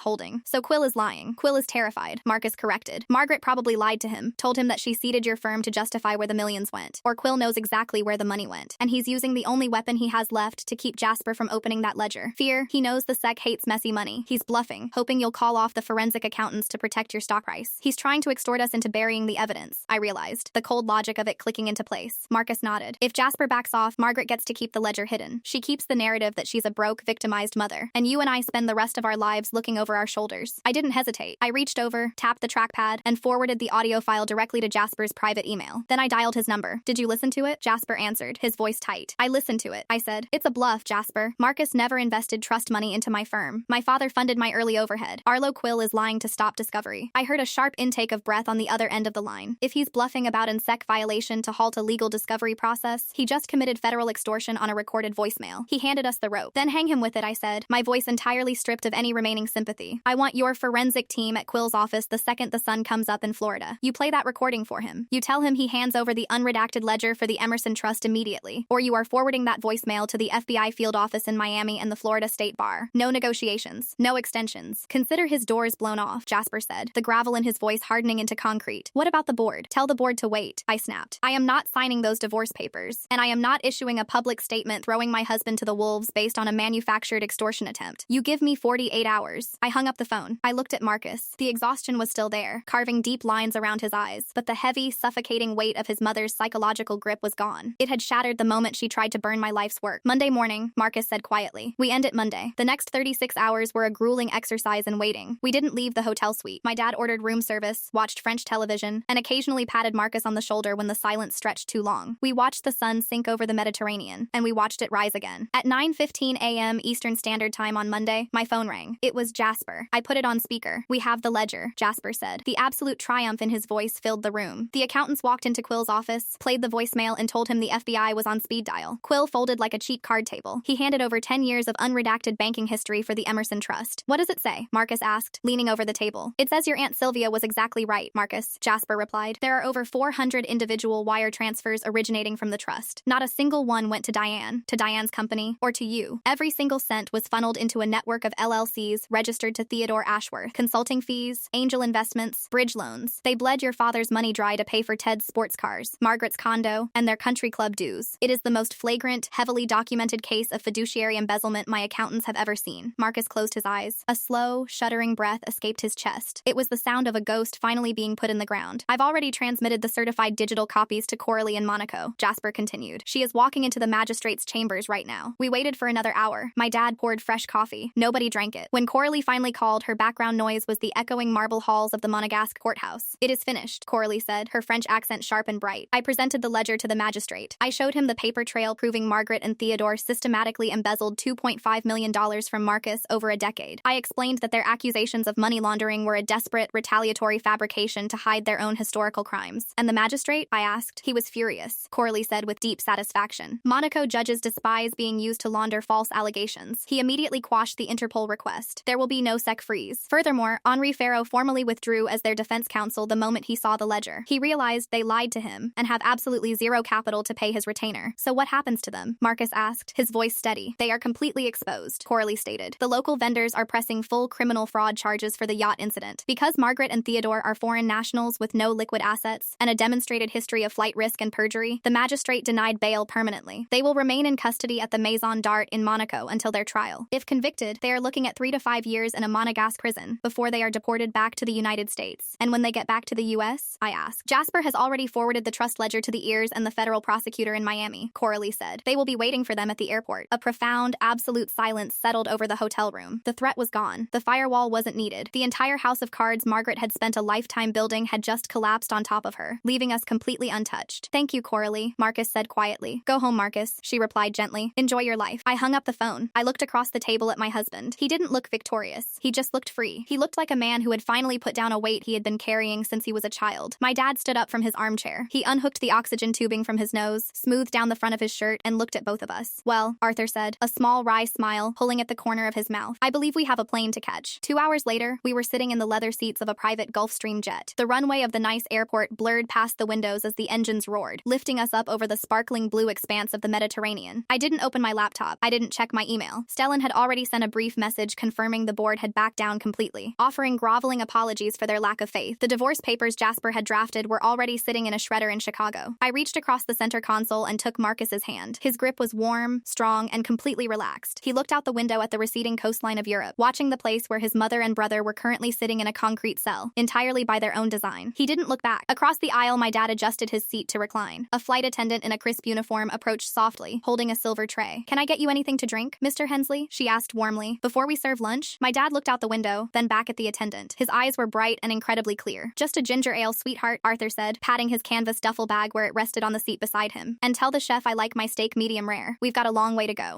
holding. "So Quill is lying. Quill is terrified," Marcus corrected. "Margaret probably lied to him, told him that she seeded your firm to justify where the millions went. Or Quill knows exactly where the money went, and he's using the only weapon he has left to keep Jasper from opening that ledger. Fear. He knows the SEC hates messy money. He's bluffing, hoping you'll call off the forensic accountants to protect your stock price. He's trying to extort us into burying the evidence." I realized, the cold logic of it clicking into place. Marcus nodded. "If Jasper backs off, Margaret gets to keep the ledger hidden. She keeps the narrative that she's a broke, victimized mother, and you and I spend the rest of our lives looking over our shoulders." I didn't hesitate. I reached over, tapped the trackpad, and forwarded the audio file directly to Jasper's private email. Then I dialed his number. "Did you listen to it?" Jasper answered, his voice tight. "I listened to it," I said. "It's a bluff, Jasper. Marcus never invested trust money into my firm. My father funded my early overhead. Arlo Milo Quill is lying to stop discovery. I heard a sharp intake of breath on the other end of the line. If he's bluffing about an SEC violation to halt a legal discovery process, he just committed federal extortion on a recorded voicemail. He handed us the rope. Then hang him with it, I said, my voice entirely stripped of any remaining sympathy. I want your forensic team at Quill's office the second the sun comes up in Florida. You play that recording for him. You tell him he hands over the unredacted ledger for the Emerson Trust immediately, or you are forwarding that voicemail to the FBI field office in Miami and the Florida State Bar. No negotiations. No extensions. Consider his doors blown off, Jasper said, the gravel in his voice hardening into concrete. What about the board? Tell the board to wait, I snapped. I am not signing those divorce papers, and I am not issuing a public statement throwing my husband to the wolves based on a manufactured extortion attempt. You give me 48 hours. I hung up the phone. I looked at Marcus. The exhaustion was still there, carving deep lines around his eyes, but the heavy, suffocating weight of his mother's psychological grip was gone. It had shattered the moment she tried to burn my life's work. Monday morning, Marcus said quietly. We end it Monday. The next 36 hours were a grueling exercise in waiting. We didn't leave the hotel suite. My dad ordered room service, watched French television, and occasionally patted Marcus on the shoulder when the silence stretched too long. We watched the sun sink over the Mediterranean, and we watched it rise again. At 9:15 a.m. Eastern Standard Time on Monday, my phone rang. It was Jasper. I put it on speaker. We have the ledger, Jasper said. The absolute triumph in his voice filled the room. The accountants walked into Quill's office, played the voicemail, and told him the FBI was on speed dial. Quill folded like a cheap card table. He handed over 10 years of unredacted banking history for the Emerson Trust. What does it say? Marcus asked, leaning over the table. It says your Aunt Sylvia was exactly right, Marcus, Jasper replied. There are over 400 individual wire transfers originating from the trust. Not a single one went to Diane, to Diane's company, or to you. Every single cent was funneled into a network of LLCs registered to Theodore Ashworth. Consulting fees, angel investments, bridge loans. They bled your father's money dry to pay for Ted's sports cars, Margaret's condo, and their country club dues. It is the most flagrant, heavily documented case of fiduciary embezzlement my accountants have ever seen. Marcus closed his eyes. A slow, shuddering breath escaped his chest. It was the sound of a ghost finally being put in the ground. I've already transmitted the certified digital copies to Coralie in Monaco, Jasper continued. She is walking into the magistrate's chambers right now. We waited for another hour. My dad poured fresh coffee. Nobody drank it. When Coralie finally called, her background noise was the echoing marble halls of the Monegasque courthouse. It is finished, Coralie said, her French accent sharp and bright. I presented the ledger to the magistrate. I showed him the paper trail proving Margaret and Theodore systematically embezzled $2.5 million from Marcus over a decade. I explained that their accusations of money laundering were a desperate, retaliatory fabrication to hide their own historical crimes. And the magistrate? I asked. He was furious, Coralie said with deep satisfaction. Monaco judges despise being used to launder false allegations. He immediately quashed the Interpol request. There will be no SEC freeze. Furthermore, Henri Farrow formally withdrew as their defense counsel the moment he saw the ledger. He realized they lied to him and have absolutely zero capital to pay his retainer. So what happens to them? Marcus asked, his voice steady. They are completely exposed, Coralie stated. The local vendors are pressing full criminal fraud charges for the yacht incident. Because Margaret and Theodore are foreign nationals with no liquid assets and a demonstrated history of flight risk and perjury, the magistrate denied bail permanently. They will remain in custody at the Maison d'Art in Monaco until their trial. If convicted, they are looking at 3 to 5 years in a Monegasque prison before they are deported back to the United States. And when they get back to the U.S., I asked. Jasper has already forwarded the trust ledger to the ears and the federal prosecutor in Miami, Coralie said. They will be waiting for them at the airport. A profound, absolute silence settled over the hotel room. The threat was gone. The firewall wasn't needed. The entire house of cards Margaret had spent a lifetime building had just collapsed on top of her, leaving us completely untouched. Thank you, Coralie, Marcus said quietly. Go home, Marcus, she replied gently. Enjoy your life. I hung up the phone. I looked across the table at my husband. He didn't look victorious. He just looked free. He looked like a man who had finally put down a weight he had been carrying since he was a child. My dad stood up from his armchair. He unhooked the oxygen tubing from his nose, smoothed down the front of his shirt, and looked at both of us. Well, Arthur said, a small wry smile pulling at the corner of his mouth. I believe we have a plane to catch. 2 hours later, we were sitting in the leather seats of a private Gulfstream jet. The runway of the nice airport blurred past the windows as the engines roared, lifting us up over the sparkling blue expanse of the Mediterranean. I didn't open my laptop. I didn't check my email. Stellan had already sent a brief message confirming the board had backed down completely, offering groveling apologies for their lack of faith. The divorce papers Jasper had drafted were already sitting in a shredder in Chicago. I reached across the center console and took Marcus's hand. His grip was warm, strong, and completely relaxed. He looked out the window at the receding coastline of Europe, watching the place where his mother and brother were currently sitting in a concrete cell, entirely by their own design. He didn't look back. Across the aisle, my dad adjusted his seat to recline. A flight attendant in a crisp uniform approached softly, holding a silver tray. Can I get you anything to drink, Mr. Hensley? She asked warmly. Before we serve lunch? My dad looked out the window, then back at the attendant. His eyes were bright and incredibly clear. Just a ginger ale, sweetheart, Arthur said, patting his canvas duffel bag where it rested on the seat beside him. And tell the chef I like my steak medium rare. We've got a long way to go.